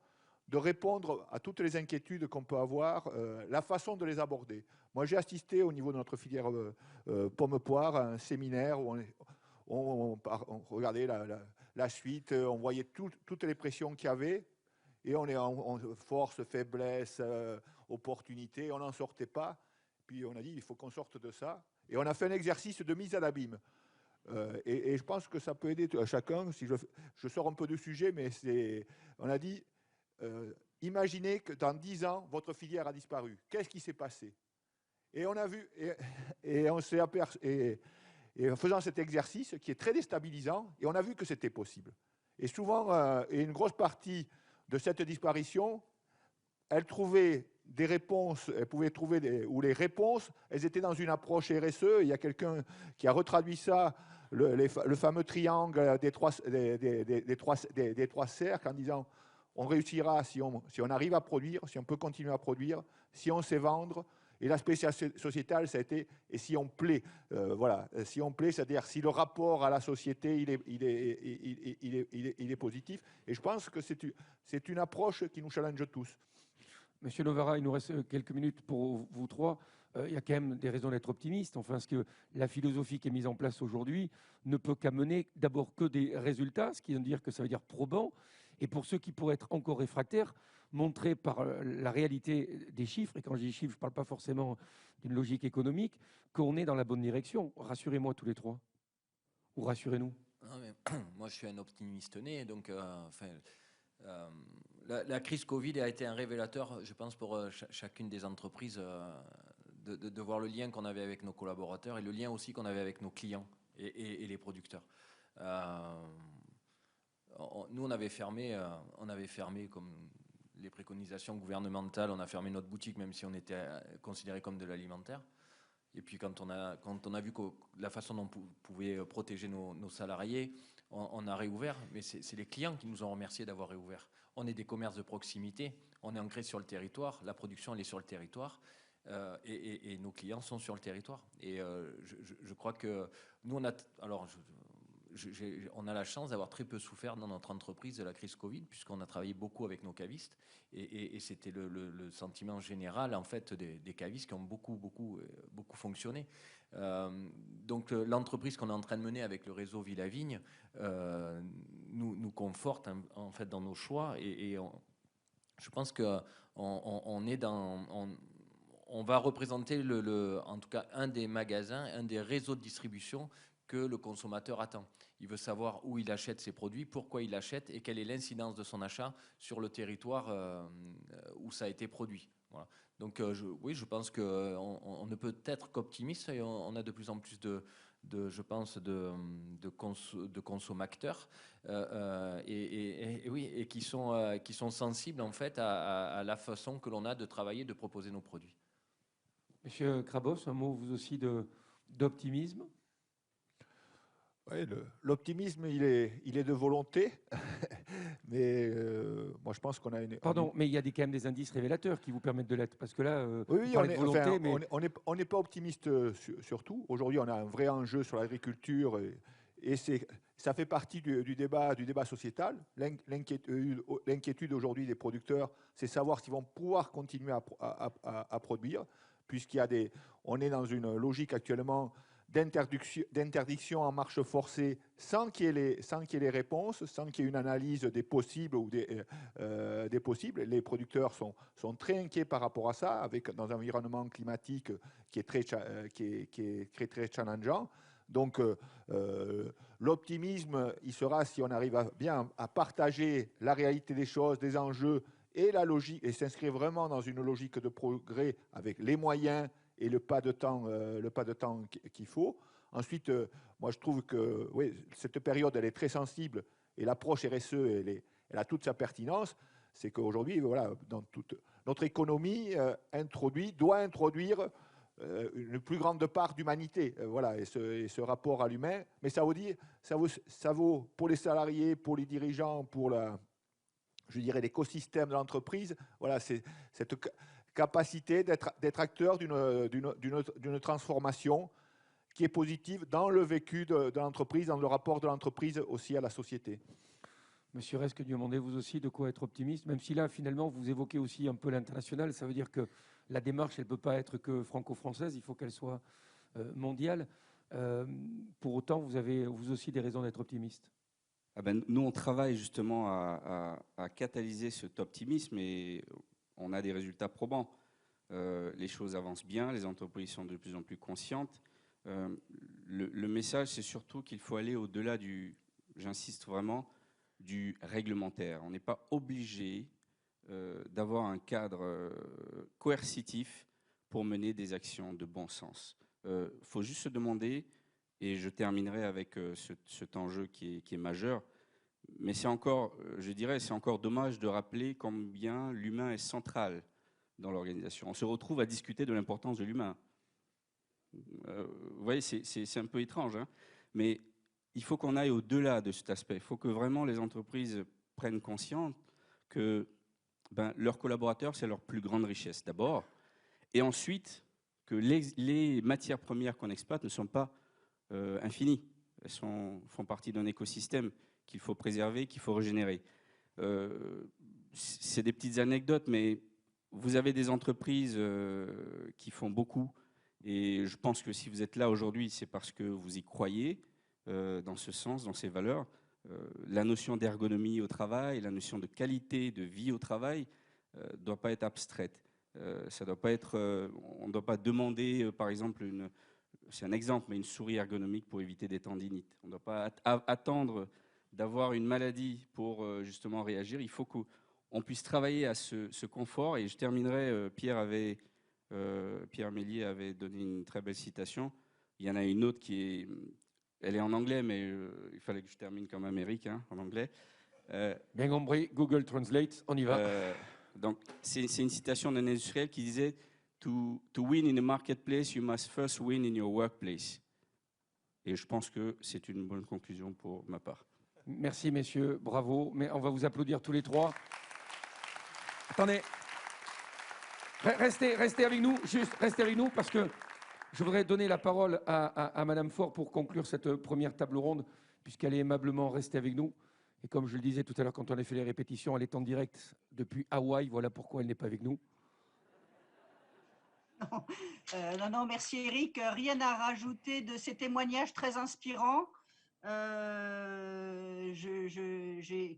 de répondre à toutes les inquiétudes qu'on peut avoir, la façon de les aborder. Moi, j'ai assisté au niveau de notre filière pomme-poire à un séminaire où on regardait la suite, on voyait toutes les pressions qu'il y avait, et on est en force, faiblesse, opportunité, on n'en sortait pas. Puis on a dit, il faut qu'on sorte de ça. Et on a fait un exercice de mise à l'abîme. Et je pense que ça peut aider à chacun. Si je sors un peu du sujet, mais on a dit, imaginez que dans 10 ans, votre filière a disparu. Qu'est-ce qui s'est passé? Et on a vu, et on s'est aperçu, et en faisant cet exercice qui est très déstabilisant, et on a vu que c'était possible. Et souvent, et une grosse partie de cette disparition, elle trouvait des réponses, elle pouvait trouver ou les réponses, elles étaient dans une approche RSE. Il y a quelqu'un qui a retraduit ça, le fameux triangle des trois cercles, en disant on réussira si on arrive à produire, si on peut continuer à produire, si on sait vendre. Et l'aspect sociétal, ça a été et si on plaît, voilà, si on plaît, c'est-à-dire si le rapport à la société il est positif. Et je pense que c'est une approche qui nous challenge tous. Monsieur Novara, il nous reste quelques minutes pour vous trois. Il y a quand même des raisons d'être optimiste. Enfin, parce que la philosophie qui est mise en place aujourd'hui ne peut qu'amener d'abord que des résultats, ce qui veut dire que ça veut dire probant. Et pour ceux qui pourraient être encore réfractaires, montrer par la réalité des chiffres, et quand je dis chiffres, je ne parle pas forcément d'une logique économique, qu'on est dans la bonne direction. Rassurez-moi tous les trois. Ou rassurez-nous. Moi, je suis un optimiste né, donc la crise Covid a été un révélateur, je pense, pour chacune des entreprises de voir le lien qu'on avait avec nos collaborateurs et le lien aussi qu'on avait avec nos clients et les producteurs. Nous, on avait fermé comme les préconisations gouvernementales, on a fermé notre boutique même si on était considéré comme de l'alimentaire. Et puis quand on a vu la façon dont on pouvait protéger nos salariés, on a réouvert. Mais c'est les clients qui nous ont remercié d'avoir réouvert. On est des commerces de proximité, on est ancré sur le territoire, la production elle est sur le territoire. Et nos clients sont sur le territoire. Et je crois que nous, on a la chance d'avoir très peu souffert dans notre entreprise de la crise Covid, puisqu'on a travaillé beaucoup avec nos cavistes. Et c'était le sentiment général en fait, des cavistes qui ont beaucoup fonctionné. Donc l'entreprise qu'on est en train de mener avec le réseau Villavigne nous conforte en fait, dans nos choix. Je pense qu'on est dans... On va représenter en tout cas un des magasins, un des réseaux de distribution que le consommateur attend. Il veut savoir où il achète ses produits, pourquoi il achète et quelle est l'incidence de son achat sur le territoire où ça a été produit. Voilà. Donc oui, je pense qu'on ne peut être qu'optimiste et on a de plus en plus de consommateurs et qui sont sensibles en fait à la façon que l'on a de travailler, de proposer nos produits. Monsieur Krabos, un mot vous aussi d'optimisme? Oui, l'optimisme, il est de volonté, mais moi je pense qu'on a une... Pardon, mais il y a quand même des indices révélateurs qui vous permettent de l'être, parce que là, oui, on est de volonté, mais... on n'est pas optimiste sur tout. Aujourd'hui, on a un vrai enjeu sur l'agriculture et ça fait partie du débat sociétal. L'inquiétude aujourd'hui des producteurs, c'est savoir s'ils vont pouvoir continuer à produire, on est dans une logique actuellement d'interdiction en marche forcée sans qu'il y ait les réponses, sans qu'il y ait une analyse des possibles ou des possibles. Les producteurs sont très inquiets par rapport à ça, dans un environnement climatique qui est très challengeant. Donc l'optimisme, il sera si on arrive bien à partager la réalité des choses, des enjeux et la logique, et s'inscrire vraiment dans une logique de progrès avec les moyens et le pas de temps qu'il faut. Ensuite, moi je trouve que oui, cette période elle est très sensible et l'approche RSE elle a toute sa pertinence. C'est qu'aujourd'hui, voilà, dans toute notre économie doit introduire une plus grande part d'humanité, voilà, et ce rapport à l'humain. Mais ça vaut pour les salariés, pour les dirigeants, pour je dirais l'écosystème de l'entreprise. Voilà, c'est cette capacité d'être acteur d'une transformation qui est positive dans le vécu de l'entreprise, dans le rapport de l'entreprise aussi à la société. Monsieur Resque-Diomandé, vous aussi, de quoi être optimiste, même si là, finalement, vous évoquez aussi un peu l'international. Ça veut dire que la démarche, elle ne peut pas être que franco-française, il faut qu'elle soit mondiale. Pour autant, vous avez vous aussi des raisons d'être optimiste. Nous, on travaille justement à catalyser cet optimisme et on a des résultats probants. Les choses avancent bien, les entreprises sont de plus en plus conscientes. Le message, c'est surtout qu'il faut aller au-delà j'insiste vraiment, du réglementaire. On n'est pas obligé d'avoir un cadre coercitif pour mener des actions de bon sens. Faut juste se demander, et je terminerai avec cet enjeu qui est majeur, mais c'est encore, je dirais, c'est encore dommage de rappeler combien l'humain est central dans l'organisation. On se retrouve à discuter de l'importance de l'humain. Vous voyez, c'est un peu étrange, hein, mais il faut qu'on aille au-delà de cet aspect. Il faut que vraiment les entreprises prennent conscience que leurs collaborateurs, c'est leur plus grande richesse d'abord, et ensuite que les matières premières qu'on exploite ne sont pas infinies. Elles font partie d'un écosystème qu'il faut préserver, qu'il faut régénérer. C'est des petites anecdotes, mais vous avez des entreprises qui font beaucoup, et je pense que si vous êtes là aujourd'hui, c'est parce que vous y croyez dans ce sens, dans ces valeurs. La notion d'ergonomie au travail, la notion de qualité de vie au travail ne doit pas être abstraite. Ça doit pas être, on ne doit pas demander, par exemple, c'est un exemple, mais une souris ergonomique pour éviter des tendinites. On ne doit pas attendre d'avoir une maladie pour justement réagir. Il faut qu'on puisse travailler à ce confort. Et je terminerai, Pierre avait Pierre Méliès avait donné une très belle citation. Il y en a une autre elle est en anglais, mais il fallait que je termine comme Amérique, hein, en anglais. Bien compris, Google Translate, on y va. Donc, c'est une citation d'un industriel qui disait to win in a marketplace, you must first win in your workplace. Et je pense que c'est une bonne conclusion pour ma part. Merci, messieurs, bravo. Mais on va vous applaudir tous les trois. Attendez. Restez avec nous, juste restez avec nous, parce que je voudrais donner la parole à Madame Faure pour conclure cette première table ronde, puisqu'elle est aimablement restée avec nous. Et comme je le disais tout à l'heure, quand on a fait les répétitions, elle est en direct depuis Hawaï. Voilà pourquoi elle n'est pas avec nous. Non, merci Eric. Rien à rajouter de ces témoignages très inspirants que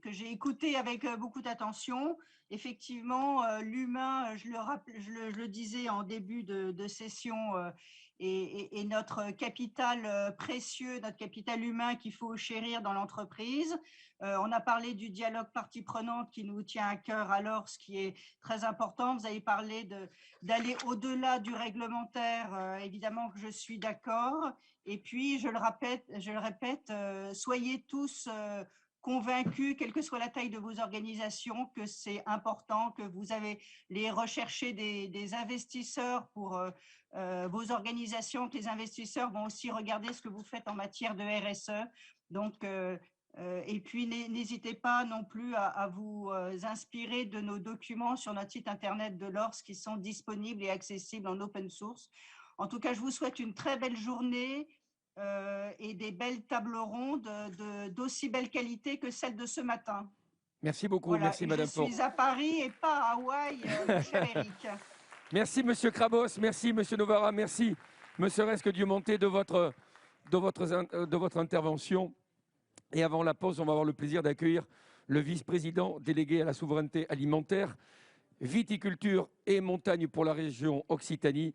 j'ai écouté avec beaucoup d'attention. Effectivement, l'humain, je le disais en début de session, est notre capital précieux, notre capital humain qu'il faut chérir dans l'entreprise. On a parlé du dialogue partie prenante qui nous tient à cœur, alors ce qui est très important. Vous avez parlé d'aller au-delà du réglementaire, évidemment que je suis d'accord. Et puis, je le répète, soyez tous convaincus, quelle que soit la taille de vos organisations, que c'est important, que vous avez les rechercher des investisseurs pour vos organisations, que les investisseurs vont aussi regarder ce que vous faites en matière de RSE. Donc, et puis, n'hésitez pas non plus à vous inspirer de nos documents sur notre site internet de l'ORS qui sont disponibles et accessibles en open source. En tout cas, je vous souhaite une très belle journée et des belles tables rondes d'aussi belle qualité que celle de ce matin. Merci beaucoup, voilà, merci Madame Faure. Je suis à Paris et pas à Hawaï, mon cher Eric. Merci Monsieur Krabos, merci Monsieur Novara, merci Monsieur Resque Dieumonté de votre intervention. Et avant la pause, on va avoir le plaisir d'accueillir le vice-président délégué à la souveraineté alimentaire, viticulture et montagne pour la région Occitanie.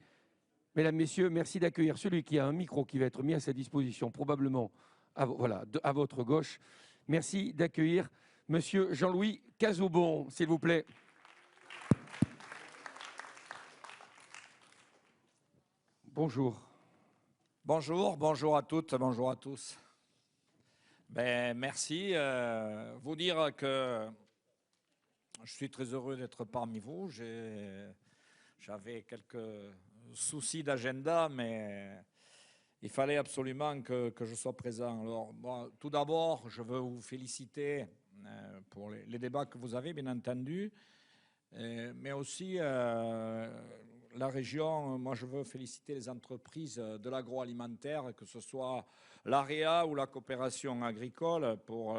Mesdames, Messieurs, merci d'accueillir celui qui a un micro qui va être mis à sa disposition, probablement à votre gauche. Merci d'accueillir Monsieur Jean-Louis Casaubon, s'il vous plaît. Bonjour. Bonjour à toutes, bonjour à tous. Merci. Vous dire que je suis très heureux d'être parmi vous. J'avais quelques soucis d'agenda, mais il fallait absolument que je sois présent. Alors, tout d'abord, je veux vous féliciter pour les débats que vous avez, bien entendu, mais aussi la région. Moi, je veux féliciter les entreprises de l'agroalimentaire, que ce soit l'AREA ou la coopération agricole, pour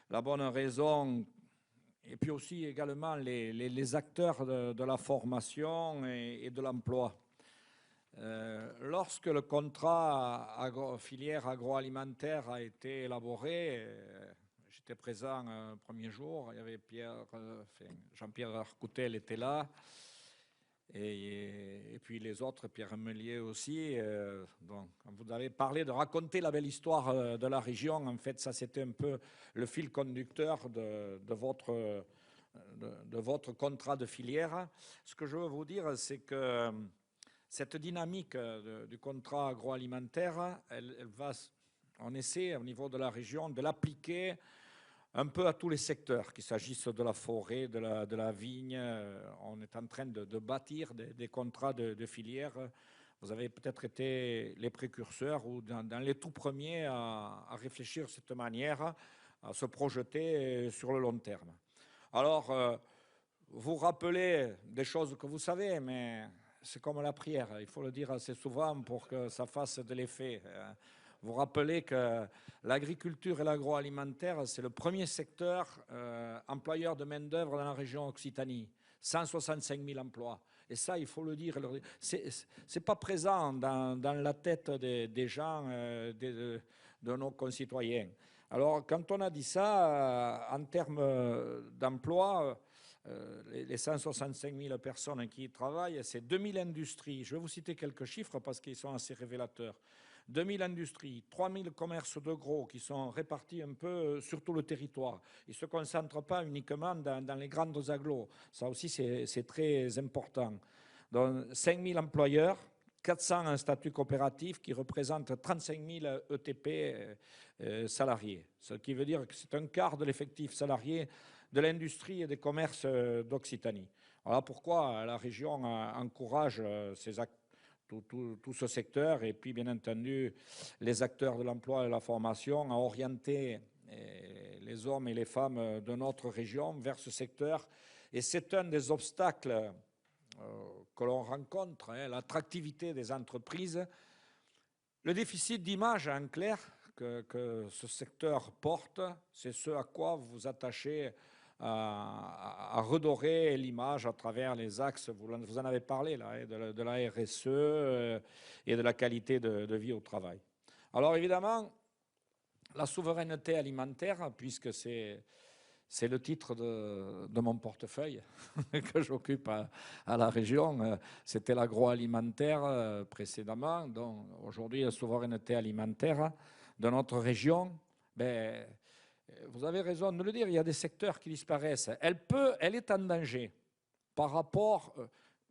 la bonne raison, et puis aussi également les acteurs de la formation et de l'emploi. Lorsque le contrat filière agroalimentaire a été élaboré, j'étais présent un premier jour, il y avait Jean-Pierre Arcoutel était là, et puis les autres, Pierre Méliès aussi. Donc, vous avez parlé de raconter la belle histoire de la région. En fait, ça c'était un peu le fil conducteur de votre contrat de filière. Ce que je veux vous dire, c'est que cette dynamique du contrat agroalimentaire, on essaie au niveau de la région de l'appliquer un peu à tous les secteurs, qu'il s'agisse de la forêt, de la vigne. On est en train de bâtir des contrats de filière. Vous avez peut-être été les précurseurs ou dans les tout premiers à réfléchir de cette manière, à se projeter sur le long terme. Alors, vous rappelez des choses que vous savez, mais c'est comme la prière, il faut le dire assez souvent pour que ça fasse de l'effet. Vous rappelez que l'agriculture et l'agroalimentaire, c'est le premier secteur employeur de main-d'œuvre dans la région Occitanie. 165 000 emplois. Et ça, il faut le dire, c'est pas présent dans la tête des gens, de nos concitoyens. Alors, quand on a dit ça, en termes d'emploi, les 165 000 personnes qui y travaillent, c'est 2000 industries. Je vais vous citer quelques chiffres parce qu'ils sont assez révélateurs. 2000 industries, 3000 commerces de gros qui sont répartis un peu sur tout le territoire. Ils ne se concentrent pas uniquement dans les grandes agglos. Ça aussi, c'est très important. dont 5 000 employeurs, 400 en statut coopératif qui représentent 35 000 ETP salariés. Ce qui veut dire que c'est un quart de l'effectif salarié de l'industrie et des commerces d'Occitanie. Voilà pourquoi la région encourage tout ce secteur et puis bien entendu les acteurs de l'emploi et de la formation à orienter les hommes et les femmes de notre région vers ce secteur. Et c'est un des obstacles que l'on rencontre, hein, l'attractivité des entreprises, le déficit d'image en clair que ce secteur porte, c'est ce à quoi vous vous attachez à redorer l'image à travers les axes, vous en avez parlé là, hein, de la RSE et de la qualité de vie au travail. Alors évidemment, la souveraineté alimentaire, puisque c'est le titre de mon portefeuille que j'occupe à la région. C'était l'agroalimentaire précédemment. Donc aujourd'hui, la souveraineté alimentaire de notre région, ben, vous avez raison de le dire, il y a des secteurs qui disparaissent. Elle est en danger par rapport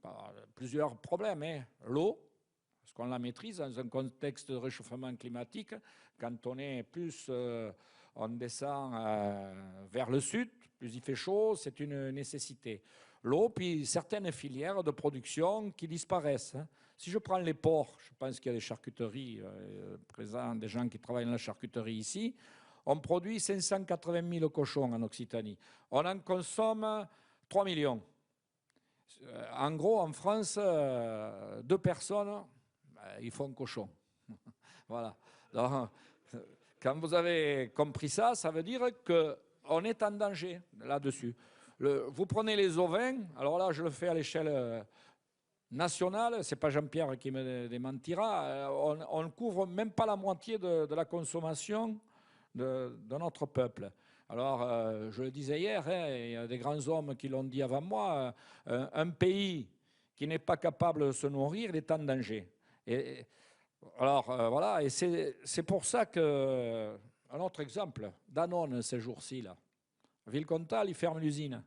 à plusieurs problèmes. Hein. L'eau, parce qu'on la maîtrise dans un contexte de réchauffement climatique, quand on est plus... on descend vers le sud, plus il fait chaud, c'est une nécessité. L'eau, puis certaines filières de production qui disparaissent. Si je prends les porcs, je pense qu'il y a des charcuteries présentes, des gens qui travaillent dans la charcuterie ici, on produit 580 000 cochons en Occitanie. On en consomme 3 millions. En gros, en France, 2 personnes, ils font cochon. Voilà. Donc, quand vous avez compris ça, ça veut dire qu'on est en danger là-dessus. Vous prenez les ovins, alors là, je le fais à l'échelle nationale, ce n'est pas Jean-Pierre qui me démentira, on ne couvre même pas la moitié de la consommation de notre peuple. Alors, je le disais hier, hein, il y a des grands hommes qui l'ont dit avant moi, un pays qui n'est pas capable de se nourrir, il est en danger. Alors, voilà, et c'est pour ça que, un autre exemple, Danone ces jours-ci, là, Villecontal, il ferme l'usine.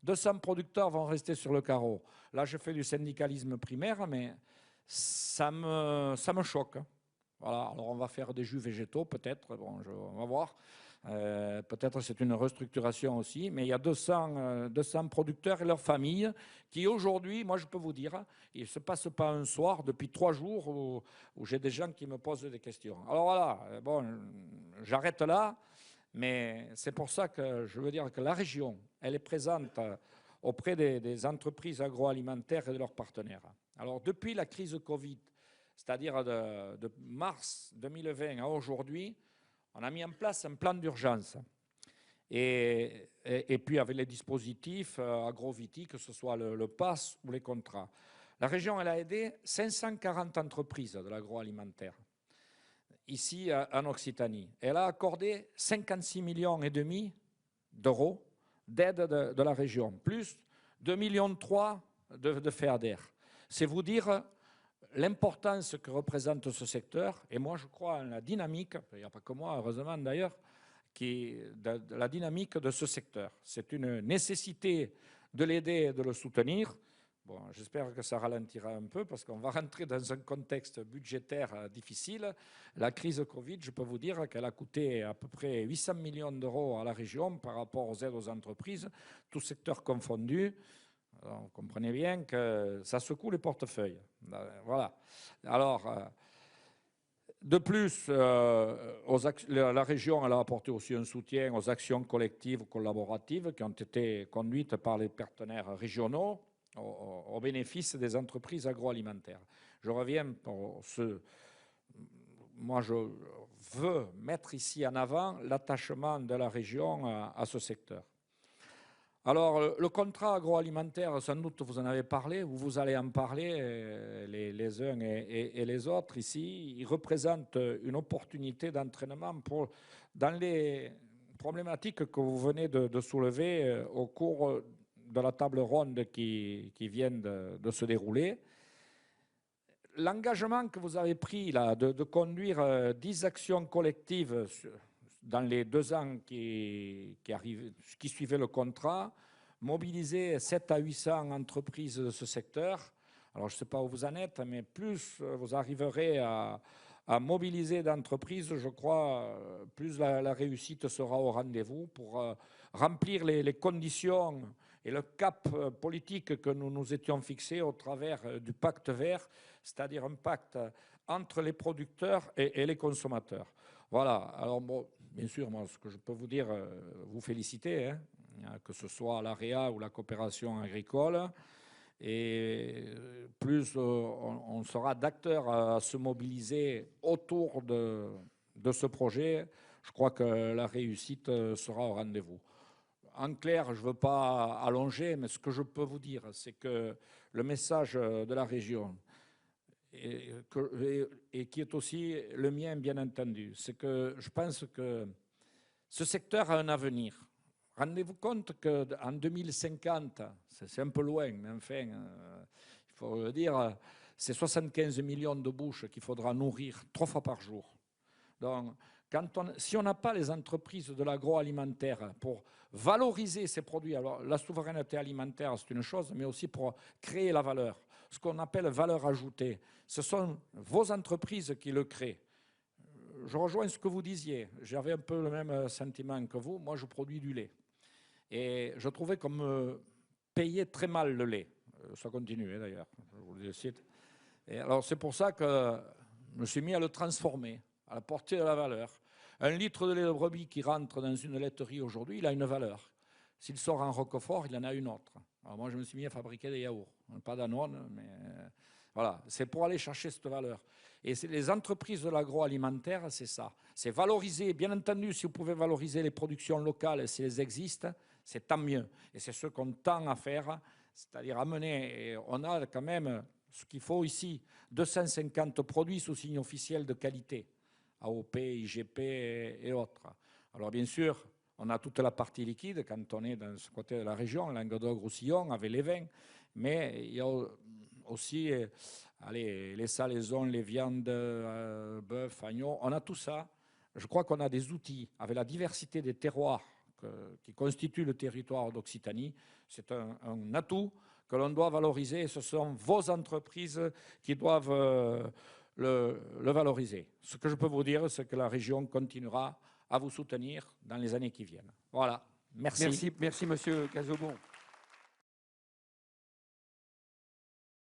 200 producteurs vont rester sur le carreau. Là, je fais du syndicalisme primaire, mais ça me choque. Voilà, alors on va faire des jus végétaux, peut-être, bon, on va voir. Peut-être c'est une restructuration aussi, mais il y a 200 producteurs et leurs familles qui aujourd'hui, moi je peux vous dire, il ne se passe pas un soir depuis 3 jours où j'ai des gens qui me posent des questions. Alors voilà, bon, j'arrête là, mais c'est pour ça que je veux dire que la région, elle est présente auprès des entreprises agroalimentaires et de leurs partenaires. Alors depuis la crise Covid, c'est-à-dire de mars 2020 à aujourd'hui, on a mis en place un plan d'urgence. Et puis avec les dispositifs agroviti, que ce soit le PASS ou les contrats. La région, elle a aidé 540 entreprises de l'agroalimentaire, ici en Occitanie. Elle a accordé 56,5 millions d'euros d'aide de la région, plus 2,3 millions de FEADER. C'est vous dire l'importance que représente ce secteur, et moi je crois en la dynamique, il n'y a pas que moi, heureusement d'ailleurs, de la dynamique de ce secteur. C'est une nécessité de l'aider et de le soutenir. Bon, j'espère que ça ralentira un peu parce qu'on va rentrer dans un contexte budgétaire difficile. La crise Covid, je peux vous dire qu'elle a coûté à peu près 800 millions d'euros à la région par rapport aux aides aux entreprises, tout secteur confondu. Alors, vous comprenez bien que ça secoue les portefeuilles. Voilà. Alors, de plus, la région elle a apporté aussi un soutien aux actions collectives ou collaboratives qui ont été conduites par les partenaires régionaux au bénéfice des entreprises agroalimentaires. Je reviens pour ce... Moi, je veux mettre ici en avant l'attachement de la région à ce secteur. Alors, le contrat agroalimentaire, sans doute vous en avez parlé, ou vous allez en parler, les uns et les autres ici, il représente une opportunité d'entraînement dans les problématiques que vous venez de soulever au cours de la table ronde qui vient de se dérouler. L'engagement que vous avez pris là, de conduire 10 actions collectives dans les 2 ans qui suivaient le contrat, mobiliser 700 à 800 entreprises de ce secteur, Alors, je ne sais pas où vous en êtes, mais plus vous arriverez à mobiliser d'entreprises, je crois, plus la réussite sera au rendez-vous pour remplir les conditions et le cap politique que nous nous étions fixés au travers du pacte vert, c'est-à-dire un pacte entre les producteurs et les consommateurs. Voilà, alors bon, bien sûr, moi, ce que je peux vous dire, vous féliciter, hein, que ce soit l'AREA ou la coopération agricole. Et plus on sera d'acteurs à se mobiliser autour de ce projet, je crois que la réussite sera au rendez-vous. En clair, je ne veux pas allonger, mais ce que je peux vous dire, c'est que le message de la région, et qui est aussi le mien, bien entendu, c'est que je pense que ce secteur a un avenir. Rendez-vous compte qu'en 2050, c'est un peu loin, mais enfin, il faut le dire, c'est 75 millions de bouches qu'il faudra nourrir 3 fois par jour. Donc, si on n'a pas les entreprises de l'agroalimentaire pour valoriser ces produits, alors la souveraineté alimentaire, c'est une chose, mais aussi pour créer la valeur, ce qu'on appelle valeur ajoutée, ce sont vos entreprises qui le créent. Je rejoins ce que vous disiez, j'avais un peu le même sentiment que vous, moi je produis du lait. Et je trouvais qu'on me payait très mal le lait. Ça continue d'ailleurs, je vous le cite. Et alors c'est pour ça que je me suis mis à le transformer, à la porter de la valeur. Un litre de lait de brebis qui rentre dans une laiterie aujourd'hui, il a une valeur. S'il sort en Roquefort, il en a une autre. Alors moi je me suis mis à fabriquer des yaourts. Pas Danone, mais voilà. C'est pour aller chercher cette valeur. Et les entreprises de l'agroalimentaire, c'est ça. C'est valoriser, bien entendu, si vous pouvez valoriser les productions locales, si elles existent, c'est tant mieux. Et c'est ce qu'on tend à faire, c'est-à-dire amener, et on a quand même ce qu'il faut ici, 250 produits sous signe officiel de qualité, AOP, IGP et autres. Alors bien sûr, on a toute la partie liquide quand on est dans ce côté de la région, Languedoc-Roussillon, avec les vins, mais il y a aussi les salaisons, les viandes, bœuf, agneau, on a tout ça. Je crois qu'on a des outils avec la diversité des terroirs qui constituent le territoire d'Occitanie. C'est un atout que l'on doit valoriser. Ce sont vos entreprises qui doivent le valoriser. Ce que je peux vous dire, c'est que la région continuera à vous soutenir dans les années qui viennent. Voilà. Merci. Merci, Monsieur Cazobon.